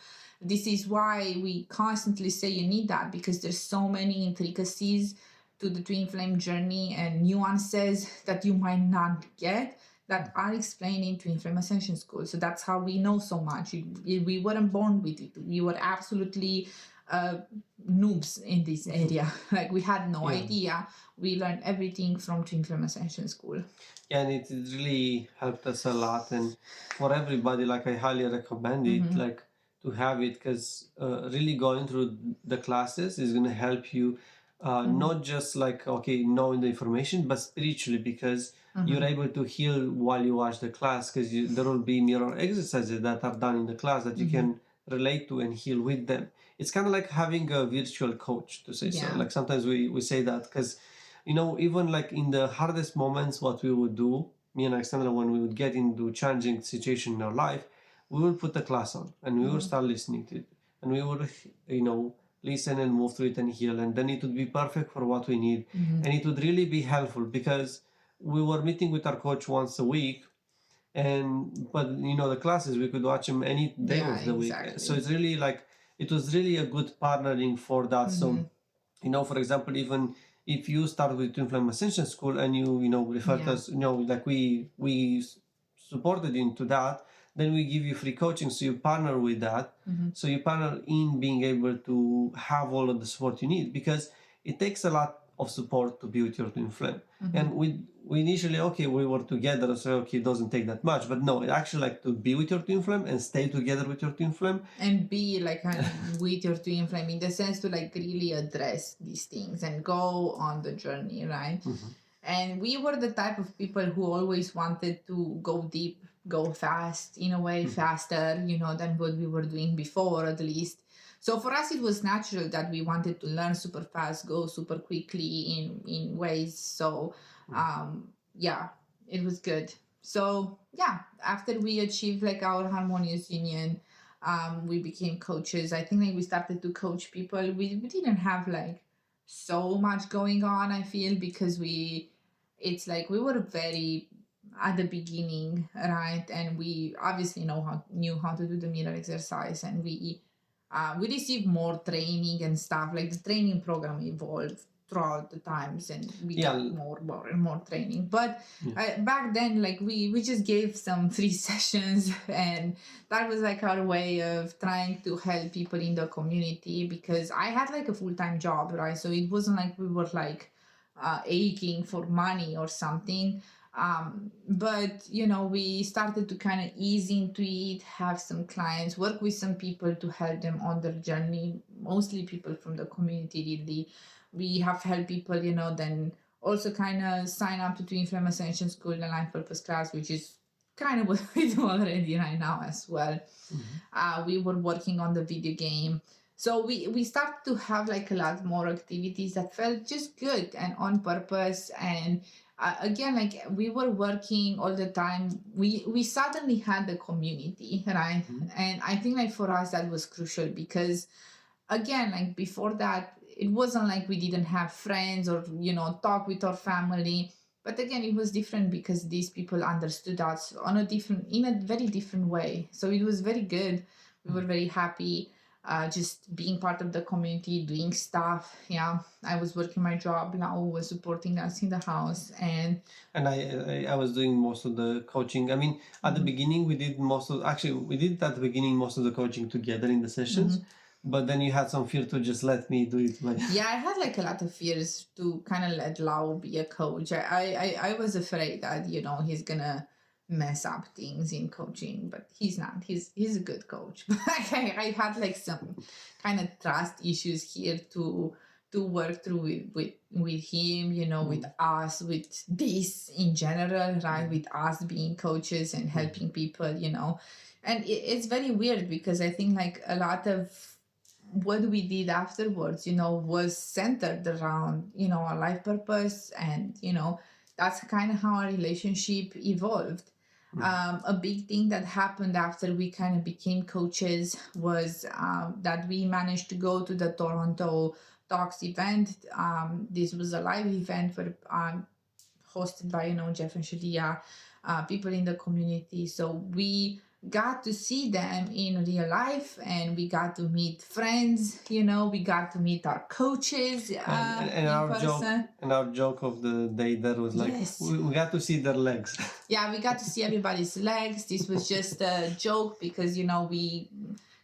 This is why we constantly say you need that, because there's so many intricacies to the twin flame journey and nuances that you might not get, that are explained in Twin Flame Ascension School. So that's how we know so much. We weren't born with it. We were absolutely noobs in this area. Like, we had no idea. We learned everything from Twin Flame Ascension School. Yeah, and it really helped us a lot. And for everybody, like, I highly recommend it, like, to have it, because really going through the classes is going to help you not just like, okay, knowing the information, but spiritually, because you're able to heal while you watch the class, because there will be mirror exercises that are done in the class that you can relate to and heal with them. It's kind of like having a virtual coach, to say so. Like, sometimes we say that because, even like in the hardest moments, what we would do, me and Alexandra, when we would get into challenging situation in our life, we will put the class on and we will start listening to it, and we would, listen and move through it and heal, and then it would be perfect for what we need. And it would really be helpful, because we were meeting with our coach once a week, but the classes, we could watch them any day of the week. So it's really like, it was really a good partnering for that. So for example, even if you start with Twin Flame Ascension School and you refer to us, like we supported you into that, then we give you free coaching, so you partner with that. So you partner in being able to have all of the support you need, because it takes a lot of support to be with your twin flame. And we initially, we were together, so it doesn't take that much, but no, it actually, like, to be with your twin flame and stay together with your twin flame and be like with your twin flame, in the sense to like really address these things and go on the journey, right? And we were the type of people who always wanted to go deep, go fast, in a way, faster, than what we were doing before, at least. So for us, it was natural that we wanted to learn super fast, go super quickly in ways. So, it was good. So, after we achieved like our harmonious union, We became coaches. I think like we started to coach people. We didn't have like so much going on, I feel, because it's like we were very at the beginning, right? And we obviously knew how to do the mirror exercise, and we received more training and stuff. Like the training program evolved throughout the times, and we Yeah. got more and more training. But back then, like we just gave some free sessions, and that was like our way of trying to help people in the community, because I had like a full-time job, right? So it wasn't like we were like aching for money or something. But we started to kind of ease into it, have some clients, work with some people to help them on their journey, mostly people from the community. Really, we have helped people then also kind of sign up to Twin Flame Ascension School and Life Purpose class, which is kind of what we do already right now as well. We were working on the video game. So we started to have like a lot more activities that felt just good and on purpose. And again, like we were working all the time. We suddenly had the community, right? And I think like for us that was crucial, because again, like before that, it wasn't like we didn't have friends or talk with our family. But again, it was different because these people understood us in a very different way. So it was very good. We were very happy, just being part of the community, doing stuff. Yeah, I was working my job. Lau was supporting us in the house, and I was doing most of the coaching. I mean, at the beginning, we did most of at the beginning most of the coaching together in the sessions. But then you had some fear to just let me do it. Yeah, I had like a lot of fears to kind of let Lau be a coach. I was afraid that he's gonna mess up things in coaching, but he's not. He's a good coach. But I had like some kind of trust issues here to work through with him, with us, with this in general, right? With us being coaches and helping people, and it's very weird, because I think like a lot of what we did afterwards, was centered around, our life purpose. And, that's kind of how our relationship evolved. A big thing that happened after we kind of became coaches was that we managed to go to the Toronto Talks event. This was a live event hosted by, Jeff and Shadia, people in the community. So we got to see them in real life, and we got to meet friends, we got to meet our coaches and in person. Our joke of the day there was like, Yes. we got to see their legs. Yeah, we got to see everybody's legs. This was just a joke, because we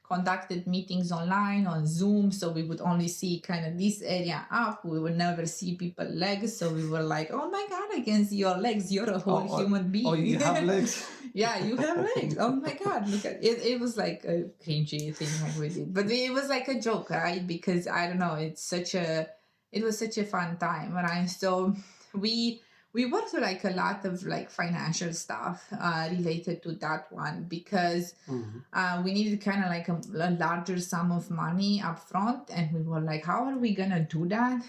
conducted meetings online on Zoom, so we would only see kind of this area up. We would never see people's legs, so we were like, oh my god, I can see your legs, you're a whole human being. Oh, you have legs. Yeah, you have legs. Oh my god, look at it. It was like a cringy thing like we did, but it was like a joke, right? Because I don't know, it was such a fun time, right? So we worked through like a lot of like financial stuff related to that one, because we needed kind of like a larger sum of money up front, and we were like, how are we gonna do that?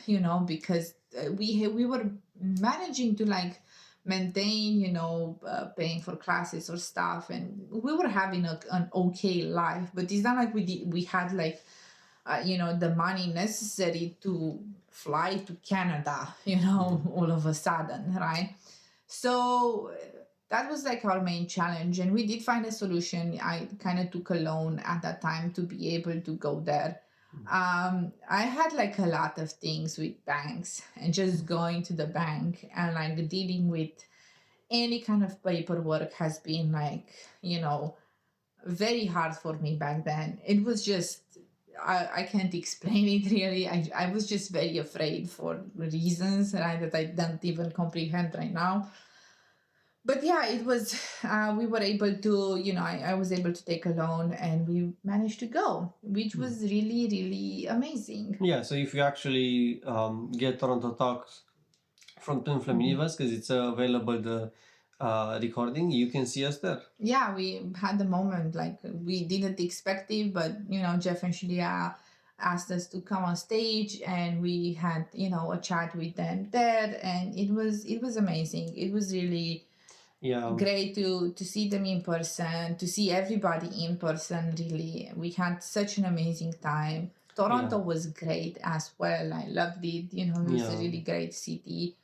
Because we were managing to like maintain, paying for classes or stuff, and we were having an okay life. But it's not like we had like the money necessary to fly to Canada, all of a sudden, right? So that was like our main challenge, and we did find a solution. I kind of took a loan at that time to be able to go there. I had like a lot of things with banks, and just going to the bank and like dealing with any kind of paperwork has been like, very hard for me back then. It was just, I can't explain it really. I was just very afraid for reasons, right, that I don't even comprehend right now. But yeah, it was, we were able to, I was able to take a loan, and we managed to go, which was really, really amazing. Yeah, so if you actually get Toronto Talks from Twin Flame Universe, because it's available, the recording, you can see us there. Yeah, we had the moment, like we didn't expect it, but Jeff and Shadia asked us to come on stage, and we had a chat with them there, and it was amazing. It was really Yeah. great to see them in person, to see everybody in person. Really, we had such an amazing time. Toronto Yeah. was great as well. I loved it. You know, it was a Yeah. really great city.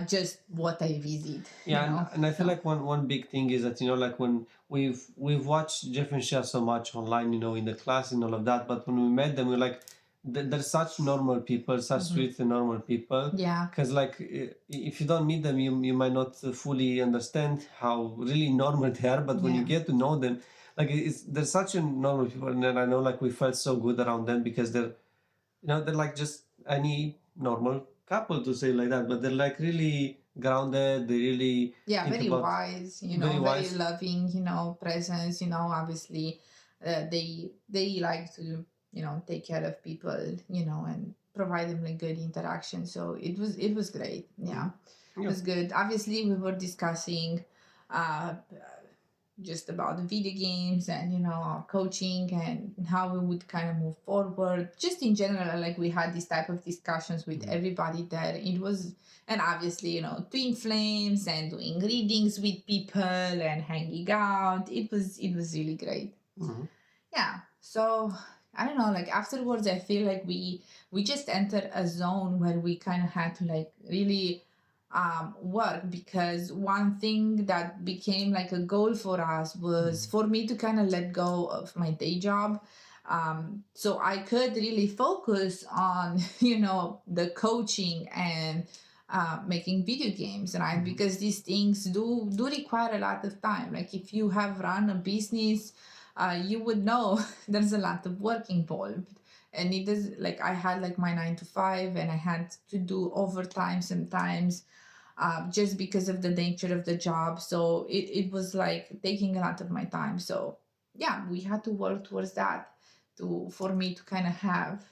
Just what I visit, you Yeah, know. and I feel So like one big thing is that, like when we've watched Jeff and Shea so much online, in the class and all of that, but when we met them, we're like, they're such normal people, such sweet and normal people. yeah, Because like if you don't meet them, you might not fully understand how really normal they are. But when you yeah, get to know them, like they're such a normal people, and then I know like we felt so good around them because they're like just any normal couple to say like that, but they're like really grounded. They really yeah. think Very about wise, you very know, very wise. loving, you know, presence. You know, obviously, they like to, you know, take care of people, you know, and provide them like good interaction. So it was great. Yeah, it Yeah. was good. Obviously, we were discussing uh just about the video games and, you know, our coaching and how we would kind of move forward, just in general. Like, we had this type of discussions with everybody there. It was, and obviously, you know, twin flames and doing readings with people and hanging out. It was really great. Mhm. Yeah. So I don't know, like afterwards I feel like we just entered a zone where we kind of had to like really work, because one thing that became like a goal for us was for me to kind of let go of my day job, so I could really focus on you know, the coaching and making video games, right? Because these things do require a lot of time. Like, if you have run a business, you would know there's a lot of work involved. And it is like, I had like my 9 to 5, and I had to do overtime sometimes, just because of the nature of the job. So it was like taking a lot of my time. So yeah, we had to work towards that, to for me to kind of have,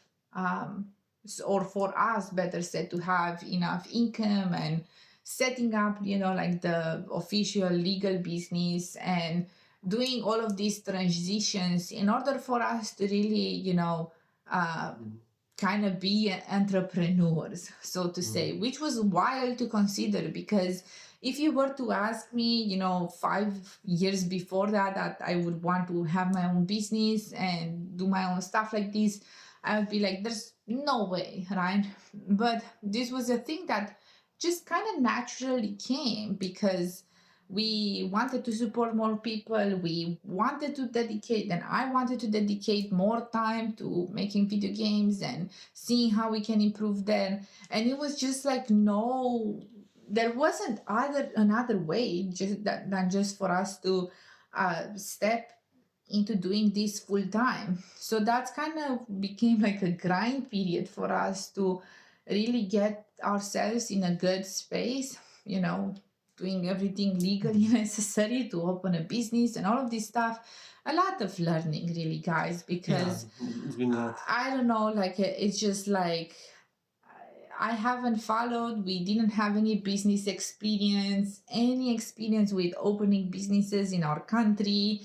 or for us, better said, to have enough income and setting up, you know, like the official legal business and doing all of these transitions in order for us to really, you know, uh, kind of be entrepreneurs, so to say, which was wild to consider. Because if you were to ask me, you know, 5 years before that, that I would want to have my own business and do my own stuff like this, I would be like, there's no way, right? But this was a thing that just kind of naturally came, because we wanted to support more people. We wanted to dedicate, and I wanted to dedicate more time to making video games and seeing how we can improve them. And it was just like, no, there wasn't another way just than just for us to step into doing this full time. So that's kind of became like a grind period for us to really get ourselves in a good space, you know, doing everything legally necessary to open a business and all of this stuff. A lot of learning, really, guys, Yeah, because it's been a lot. I don't know, like it's just like I haven't followed, we didn't have any business experience, any experience with opening businesses in our country,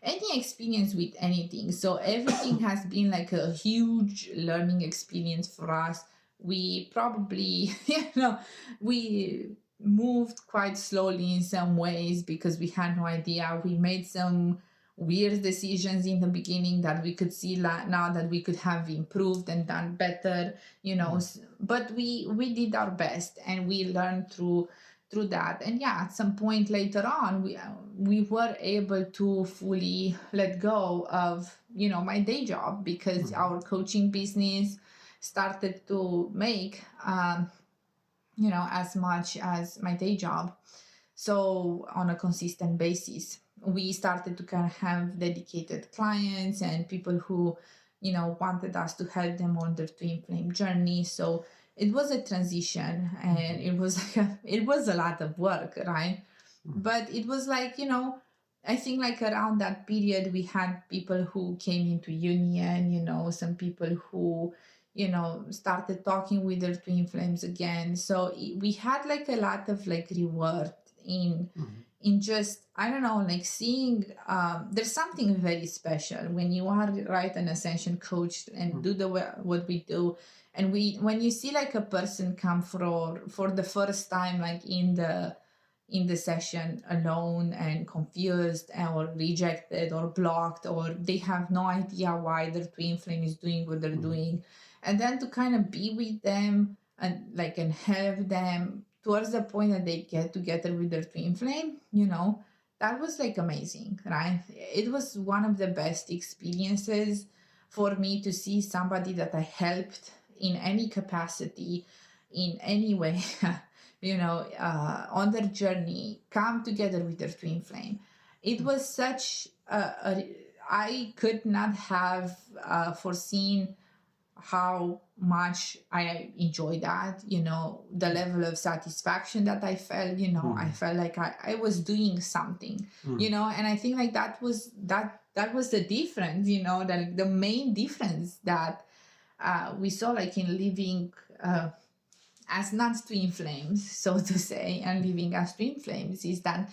any experience with anything. So everything has been like a huge learning experience for us. We probably, you know, we moved quite slowly in some ways because we had no idea. We made some weird decisions in the beginning that we could see now that we could have improved and done better, you know. But we did our best, and we learned through that. And yeah, at some point later on, we were able to fully let go of, you know, my day job, because our coaching business started to make you know, as much as my day job. So on a consistent basis, we started to kind of have dedicated clients and people who, you know, wanted us to help them on their twin flame journey. So it was a transition, and it was like it was a lot of work, right? But it was like, you know, I think like around that period we had people who came into union, you know, some people who, you know, started talking with their twin flames again. So we had like a lot of like reward in just, I don't know, like seeing, there's something very special when you are, right, an ascension coach and do what we do. And when you see like a person come for the first time, like in the session alone and confused or rejected or blocked, or they have no idea why their twin flame is doing what they're doing. And then to kind of be with them and like and help them towards the point that they get together with their twin flame, that was like amazing, right? It was one of the best experiences for me to see somebody that I helped in any capacity, in any way, on their journey, come together with their twin flame. It was such I could not have foreseen how much I enjoyed that, the level of satisfaction that I felt, I felt like I was doing something, and I think like that was the difference, the main difference that we saw like in living as non-twin flames, so to say, and living as twin flames is that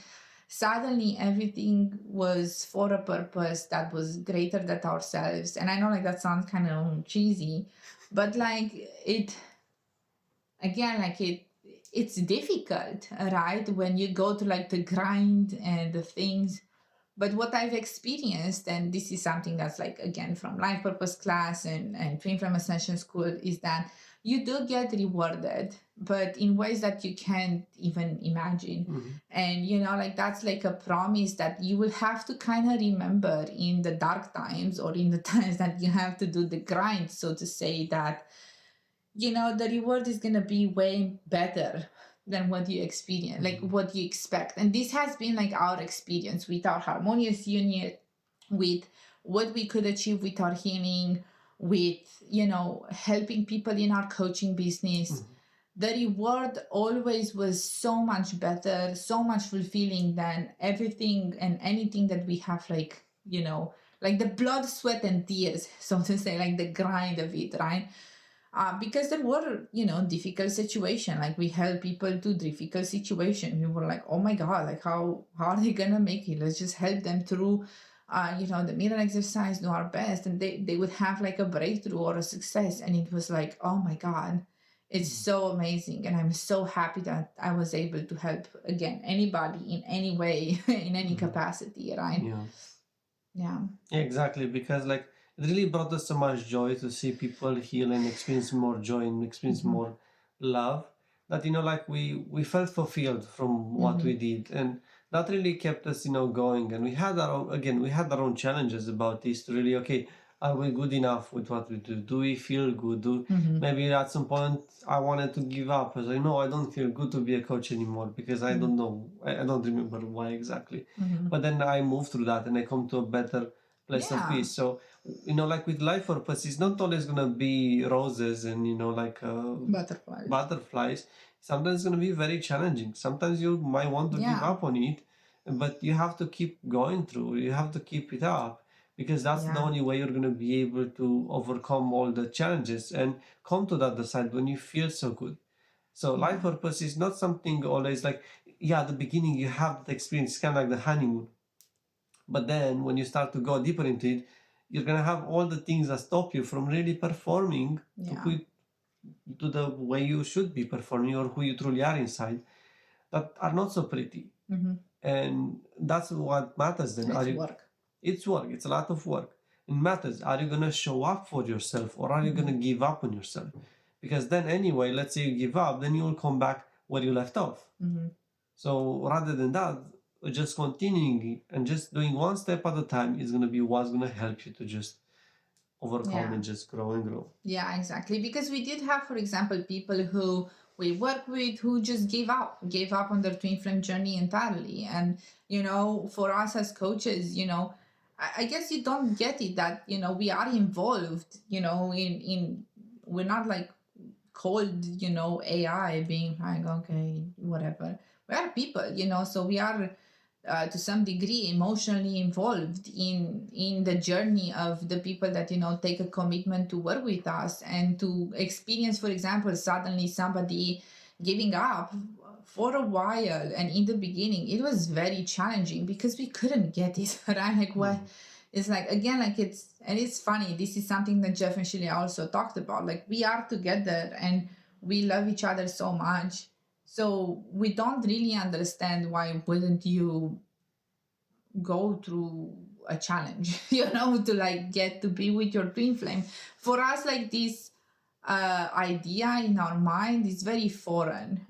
suddenly everything was for a purpose that was greater than ourselves. And I know like that sounds kind of cheesy, but like it again, like it's difficult, right? When you go to like the grind and the things. But what I've experienced, and this is something that's like again from Life Purpose class and Twin Flame Ascension School, is that you do get rewarded, but in ways that you can't even imagine. And like that's like a promise that you will have to kind of remember in the dark times or in the times that you have to do the grind, so to say, that the reward is going to be way better than what you experience, like what you expect. And this has been like our experience with our harmonious union, with what we could achieve with our healing, with helping people in our coaching business. The reward always was so much better, so much fulfilling than everything and anything that we have, like like the blood, sweat and tears, so to say, like the grind of it, right? Because there were, difficult situation. Like we help people to difficult situation. We were like, oh my God, like how are they gonna make it? Let's just help them through, the mirror exercise, do our best, and they would have like a breakthrough or a success. And it was like, oh my God, it's so amazing. And I'm so happy that I was able to help again anybody in any way, in any capacity, right? Yeah. Exactly, because like it really brought us so much joy to see people heal and experience more joy and experience more love, that like we felt fulfilled from what we did, and that really kept us going. And we had our own challenges about this, to really, okay, are we good enough with what we do we feel good? Maybe at some point I wanted to give up. I was like, no, I don't feel good to be a coach anymore, because I don't know, I don't remember why exactly. But then I moved through that and I come to a better place of peace. So like with life purpose, it's not always gonna be roses and like butterflies. Sometimes it's gonna be very challenging. Sometimes you might want to give up on it, but you have to keep going through. You have to keep it up, because that's the only way you're gonna be able to overcome all the challenges and come to the other side when you feel so good. So life purpose is not something always like, at the beginning you have the experience, kind of like the honeymoon. But then when you start to go deeper into it, you're gonna have all the things that stop you from really performing to the way you should be performing, or who you truly are inside, that are not so pretty. And that's what matters then. It's work. It's a lot of work. It matters. Are you gonna show up for yourself, or are you gonna give up on yourself? Because then anyway, let's say you give up, then you will come back where you left off. So rather than that, just continuing and just doing one step at a time is going to be what's going to help you to just overcome and just grow and grow. Yeah, exactly. Because we did have, for example, people who we work with who just gave up on their twin flame journey entirely. And, for us as coaches, I guess you don't get it that, we are involved, in we're not like cold, AI being like, okay, whatever. We are people, so we are to some degree emotionally involved in the journey of the people that take a commitment to work with us, and to experience, for example, suddenly somebody giving up for a while. And in the beginning it was very challenging because we couldn't get it right. Like what it's like, again, like it's funny, this is something that Jeff and Shirley also talked about. Like we are together and we love each other so much. So we don't really understand why wouldn't you go through a challenge, to like get to be with your twin flame. For us, like this idea in our mind is very foreign,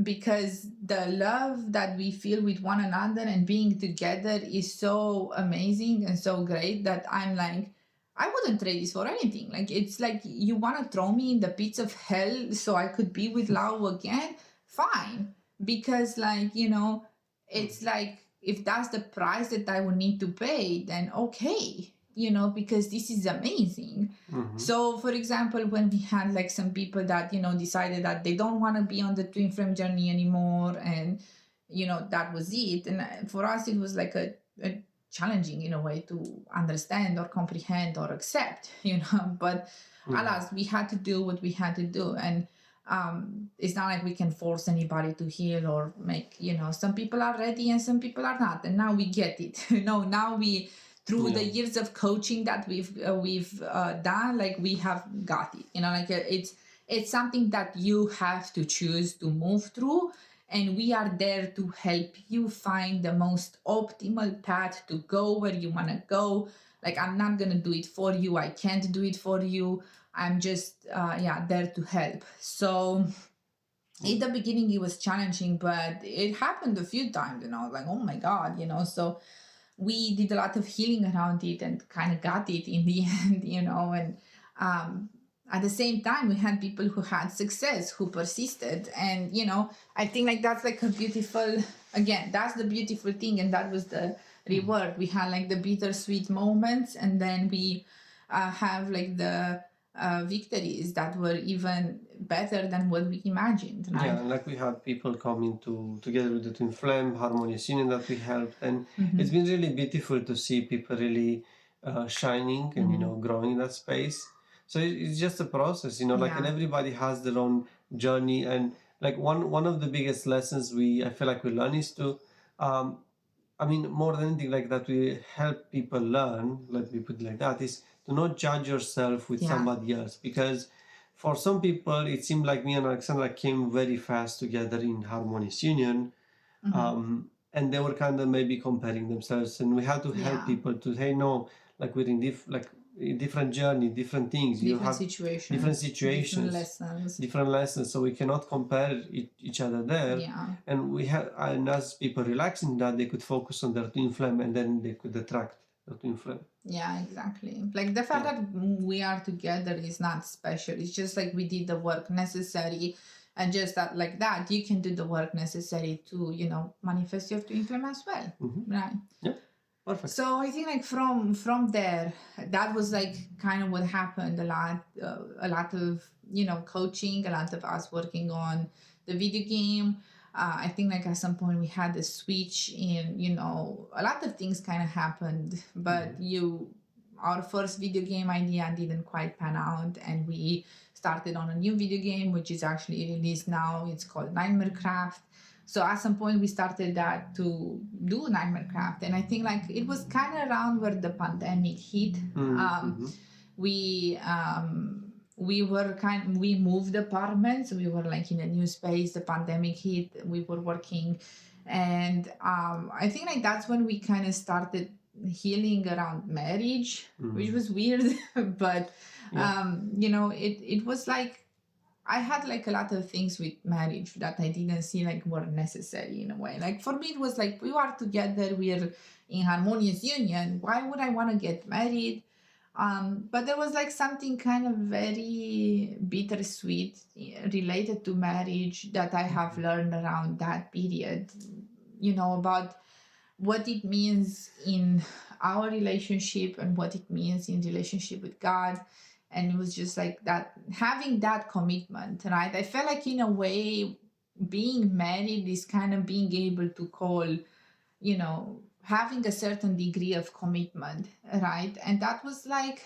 because the love that we feel with one another and being together is so amazing and so great that I'm like, I wouldn't trade this for anything. Like, it's like, you want to throw me in the pits of hell so I could be with Lau again? Fine. Because, like, it's like, if that's the price that I would need to pay, then okay, because this is amazing. So, for example, when we had like some people that, decided that they don't want to be on the twin flame journey anymore, and, that was it. And for us, it was like a challenging in a way to understand or comprehend or accept, but alas, we had to do what we had to do. And it's not like we can force anybody to heal or make, some people are ready and some people are not. And now we get it. Now we, through the years of coaching that we've done, like we have got it, like it's something that you have to choose to move through. And we are there to help you find the most optimal path to go where you want to go. Like, I'm not going to do it for you. I can't do it for you. I'm just, there to help. So in the beginning, it was challenging, but it happened a few times, like, oh my God, so we did a lot of healing around it and kind of got it in the end, and at the same time, we had people who had success, who persisted. And, I think like that's like a beautiful, again, that's the beautiful thing. And that was the reward. We had like the bittersweet moments, and then we have like the victories that were even better than what we imagined. Right? Yeah, like we had people coming together with the Twin Flame, Harmonious Union that we helped. And it's been really beautiful to see people really shining and, growing in that space. So it's just a process, like, and everybody has their own journey. And like one of the biggest lessons I feel like we learn is to, more than anything like that, we help people learn, let me put it like that, is to not judge yourself with somebody else. Because for some people, it seemed like me and Alexandra came very fast together in Harmonious Union. And they were kind of maybe comparing themselves, and we had to help people to, hey, no, like we're in different journey, different things, different situations, different lessons, so we cannot compare each other there. And as people relaxing that, they could focus on their twin flame, and then they could attract the twin flame. Yeah, exactly. Like the fact that we are together is not special. It's just like we did the work necessary, and just that, like that, you can do the work necessary to, manifest your twin flame as well. Right? Yeah. Perfect. So I think like from there, that was like kind of what happened. A lot of coaching, a lot of us working on the video game. I think like at some point we had a switch in, a lot of things kind of happened, but our first video game idea didn't quite pan out, and we started on a new video game, which is actually released now. It's called Nightmare Craft. So at some point we started that to do Nightmare Craft. And I think like it was kind of around where the pandemic hit. We moved apartments. We were like in a new space. The pandemic hit. We were working. And I think like that's when we kind of started healing around marriage, which was weird. But, it was like, I had like a lot of things with marriage that I didn't see like were necessary in a way. Like for me, it was like, we are together, we're in harmonious union. Why would I want to get married? But there was like something kind of very bittersweet related to marriage that I have learned around that period, about what it means in our relationship and what it means in relationship with God. And it was just like that, having that commitment, right? I felt like in a way, being married is kind of being able to call, having a certain degree of commitment, right? And that was like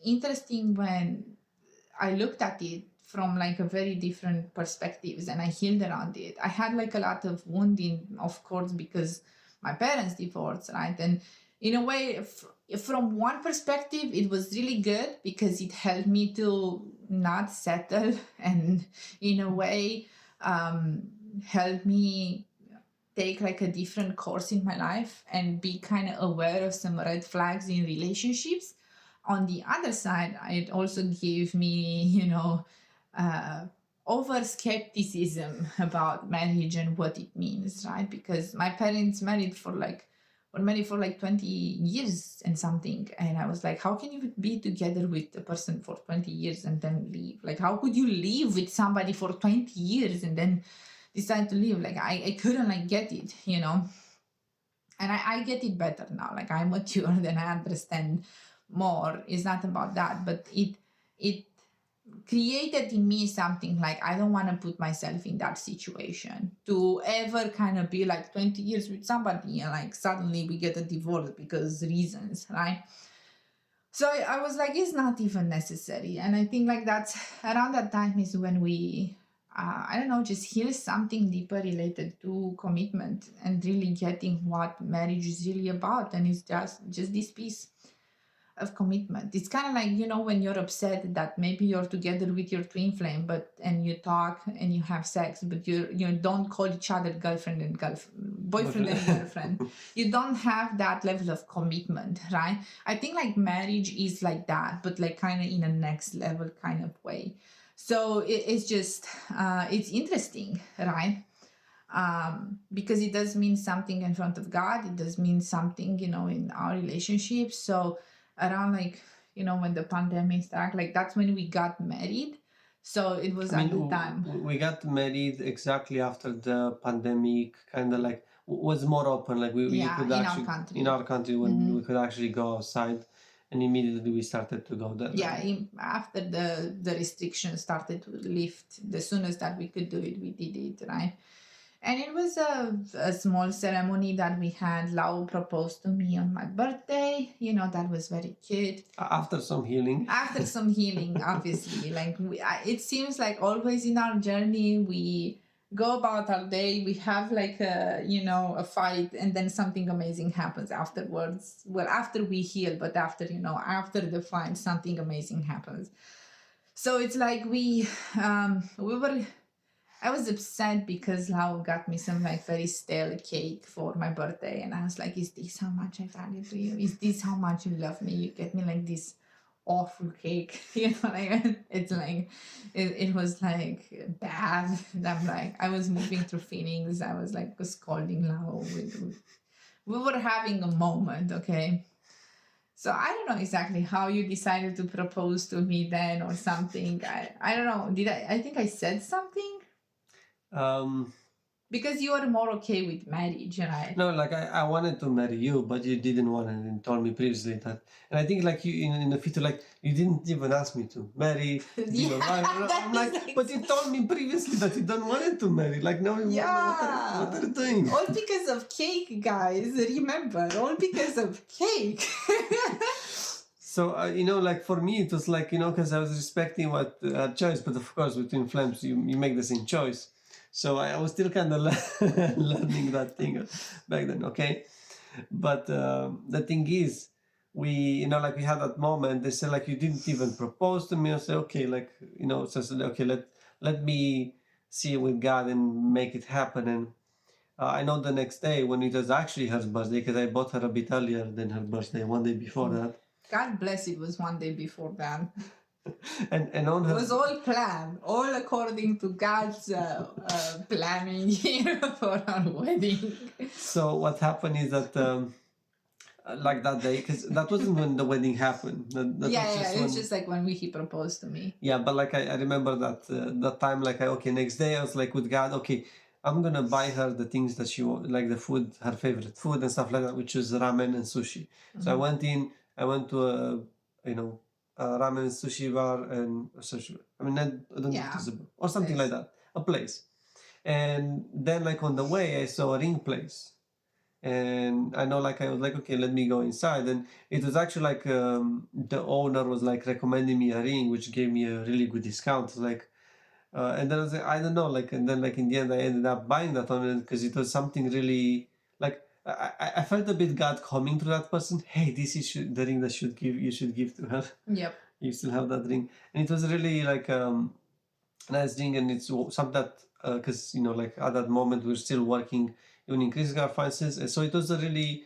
interesting when I looked at it from like a very different perspectives, and I healed around it. I had like a lot of wounding, of course, because my parents divorced, right? And in a way, from one perspective, it was really good because it helped me to not settle and in a way help me take like a different course in my life and be kind of aware of some red flags in relationships. On the other side, it also gave me, over skepticism about marriage and what it means, right? Because my parents were married for like 20 years and something. And I was like, how can you be together with a person for 20 years and then leave? Like, how could you live with somebody for 20 years and then decide to leave? Like, I couldn't like get it, And I get it better now. Like, I'm mature and I understand more. It's not about that, but it created in me something like I don't want to put myself in that situation to ever kind of be like 20 years with somebody and like suddenly we get a divorce because reasons, right? So I was like, it's not even necessary. And I think like that's around that time is when we I don't know, just hear something deeper related to commitment and really getting what marriage is really about. And it's just this piece of commitment. It's kind of like, when you're upset that maybe you're together with your twin flame, and you talk and you have sex, but you don't call each other boyfriend and girlfriend. You don't have that level of commitment, right? I think like marriage is like that, but like kind of in a next level kind of way. So it's just it's interesting, right? Because it does mean something in front of God. It does mean something, in our relationships. So around when the pandemic started, like that's when we got married. So it was at the time. We got married exactly after the pandemic, kind of like was more open. Like we could in actually our country. in our country when we could actually go outside, and immediately we started to go there. Yeah, after the restrictions started to lift, the soonest that we could do it, we did it, right? And it was a small ceremony that we had. Lau proposed to me on my birthday. That was very cute. After some healing. After some healing, obviously. Like it seems like always in our journey, we go about our day. We have like a fight, and then something amazing happens afterwards. Well, after we heal, but after after the fight, something amazing happens. So it's like I was upset because Lau got me some like very stale cake for my birthday. And I was like, is this how much I value to you? Is this how much you love me? You get me like this awful cake. It's like, it was like bad. And I'm like, I was moving through feelings. I was like scolding Lau. We were having a moment, okay? So I don't know exactly how you decided to propose to me then or something. I don't know. I think I said something? Because you are more okay with marriage, right? No, like I wanted to marry you, but you didn't want it and told me previously that. And I think like you in the future, like you didn't even ask me to marry. I'm like, but you told me previously that you don't want to marry. Like now, what are you doing? All because of cake, guys. Remember, all because of cake. So, like for me, it was like, because I was respecting what choice, but of course, between flames, you make the same choice. So I was still kind of learning that thing back then, okay? But the thing is, we had that moment. They said like you didn't even propose to me. I said okay, so I said okay, let me see with God and make it happen. And I know the next day when it was actually her birthday, because I bought her a bit earlier than her birthday, one day before that. God bless, it was one day before that. and on her, it was all planned, all according to God's planning here for our wedding. So what happened is that like that day, because that wasn't when the wedding happened. It was just like when he proposed to me. Yeah, but like I remember that time, like next day I was like with God, okay, I'm gonna buy her the things that she want, like the food, her favorite food and stuff like that, which is ramen and sushi. So I went to a ramen and sushi bar and sushi. I mean, I don't know if it's or something like that, a place. And then like on the way, I saw a ring place. And I know I was like, okay, let me go inside. And it was actually like the owner was like recommending me a ring, which gave me a really good discount. Like, and then I was like, I don't know, and then in the end I ended up buying that one because it was something really like I felt a bit God coming to that person. Hey, this is the ring that you should give to her. Yep. You still have that ring, and it was really like nice ring, and it's something that because like at that moment we're still working, even increasing our finances, and so it was a really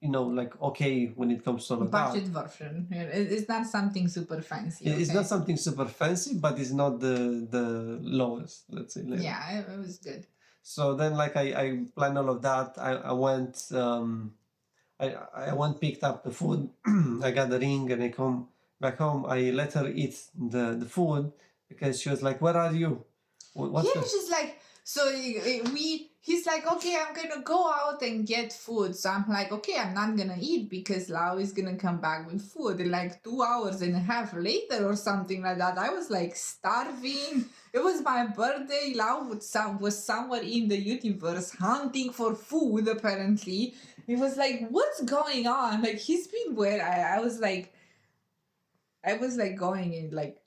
like okay when it comes to all of Budget that. version. It's not something super fancy. It's Okay? not something super fancy, but it's not the lowest, let's say. Yeah, it was good. So then, like I planned all of that. I went. I went picked up the food. I got the ring, and I come back home. I let her eat the food because she was like, "Where are you? What's Yeah, she's like, so he's like, okay, I'm gonna go out and get food. So I'm like, okay, I'm not gonna eat because Lau is gonna come back with food. And like 2 hours and a half later or something like that, I was like starving. It was my birthday. Lau was somewhere in the universe hunting for food, apparently. It was like, what's going on? Like, he's been where I was like going in like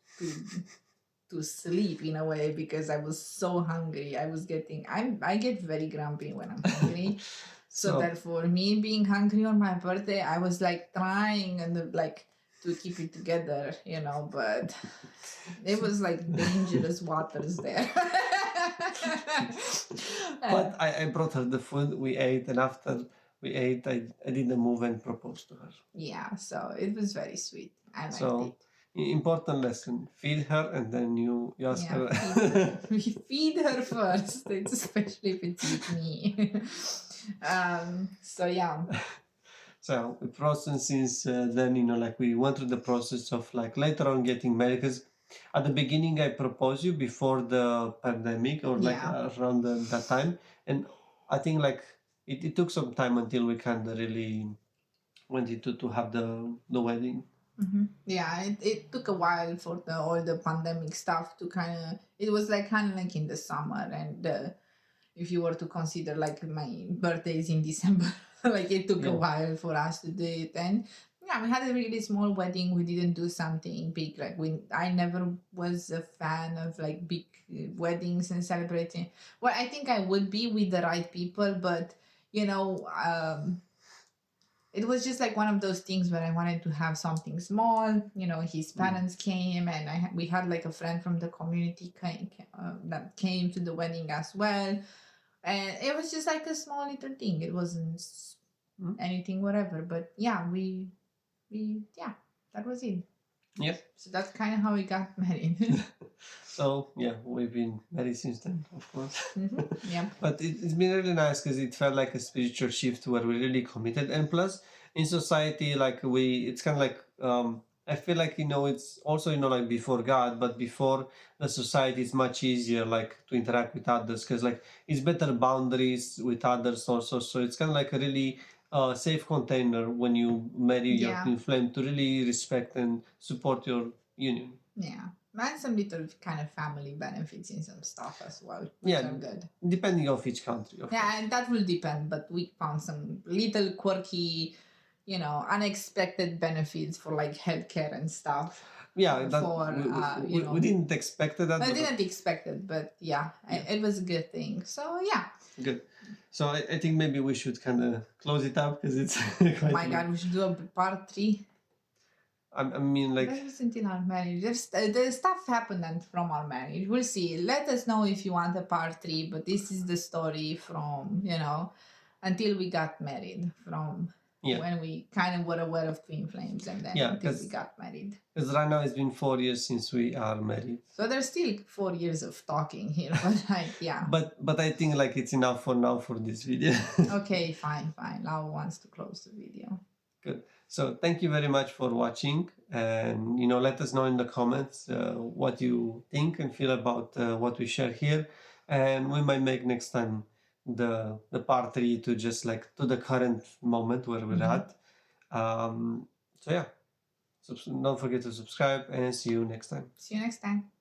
to sleep in a way because I was so hungry. I get very grumpy when I'm hungry. So therefore, me being hungry on my birthday, I was like trying and like to keep it together, but it was like dangerous waters there. But I brought her the food. We ate, and after we ate, I did the move and proposed to her. Yeah, so it was very sweet. I liked So important lesson: feed her, and then you ask her. We feed her first. It's especially if it's with me. So yeah. So the process since then, like we went through the process of like later on getting married. Because at the beginning I proposed you before the pandemic or like Yeah. around that time, and I think like it took some time until we kind of really went into to have the wedding. Yeah, it took a while for all the pandemic stuff to it was like kind of like in the summer, and if you were to consider like my birthday is in December, like it took a while for us to do it. And yeah, we had a really small wedding. We didn't do something big. Like I never was a fan of like big weddings and celebrating. Well, I think I would be with the right people, but it was just like one of those things where I wanted to have something small. His parents came, and we had like a friend from the community that came to the wedding as well. And it was just like a small little thing. It wasn't anything, whatever. But yeah, we that was it. Yep. So that's kind of how we got married. So yeah, we've been married since then, of course. Yeah. But it's been really nice because it felt like a spiritual shift where we really committed, and plus in society, like it's kind of like I feel like it's also like before God, but before the society, it's much easier like to interact with others because like it's better boundaries with others also. So it's kind of like a really safe container when you marry your twin flame to really respect and support your union. Yeah. And some little kind of family benefits in some stuff as well, which are good. Depending of each country. And that will depend, but we found some little quirky, unexpected benefits for like healthcare and stuff. Yeah, that we didn't expect that. I didn't expect it, but yeah, it was a good thing. So yeah. Good. So I think maybe we should kind of close it up because it's quite. Oh my God, we should do a part 3. I mean, like. That was until our marriage. The stuff happened from our marriage. We'll see. Let us know if you want a part 3. But this is the story from until we got married. From when we kind of were aware of twin flames, and then until we got married. Because right now it's been 4 years since we are married. So there's still 4 years of talking here, but like yeah. But I think like it's enough for now for this video. Okay, fine. Now wants to close the video. Good. So thank you very much for watching, and let us know in the comments what you think and feel about what we share here, and we might make next time the part 3 to just like to the current moment where we're at. So yeah, don't forget to subscribe, and see you next time. See you next time.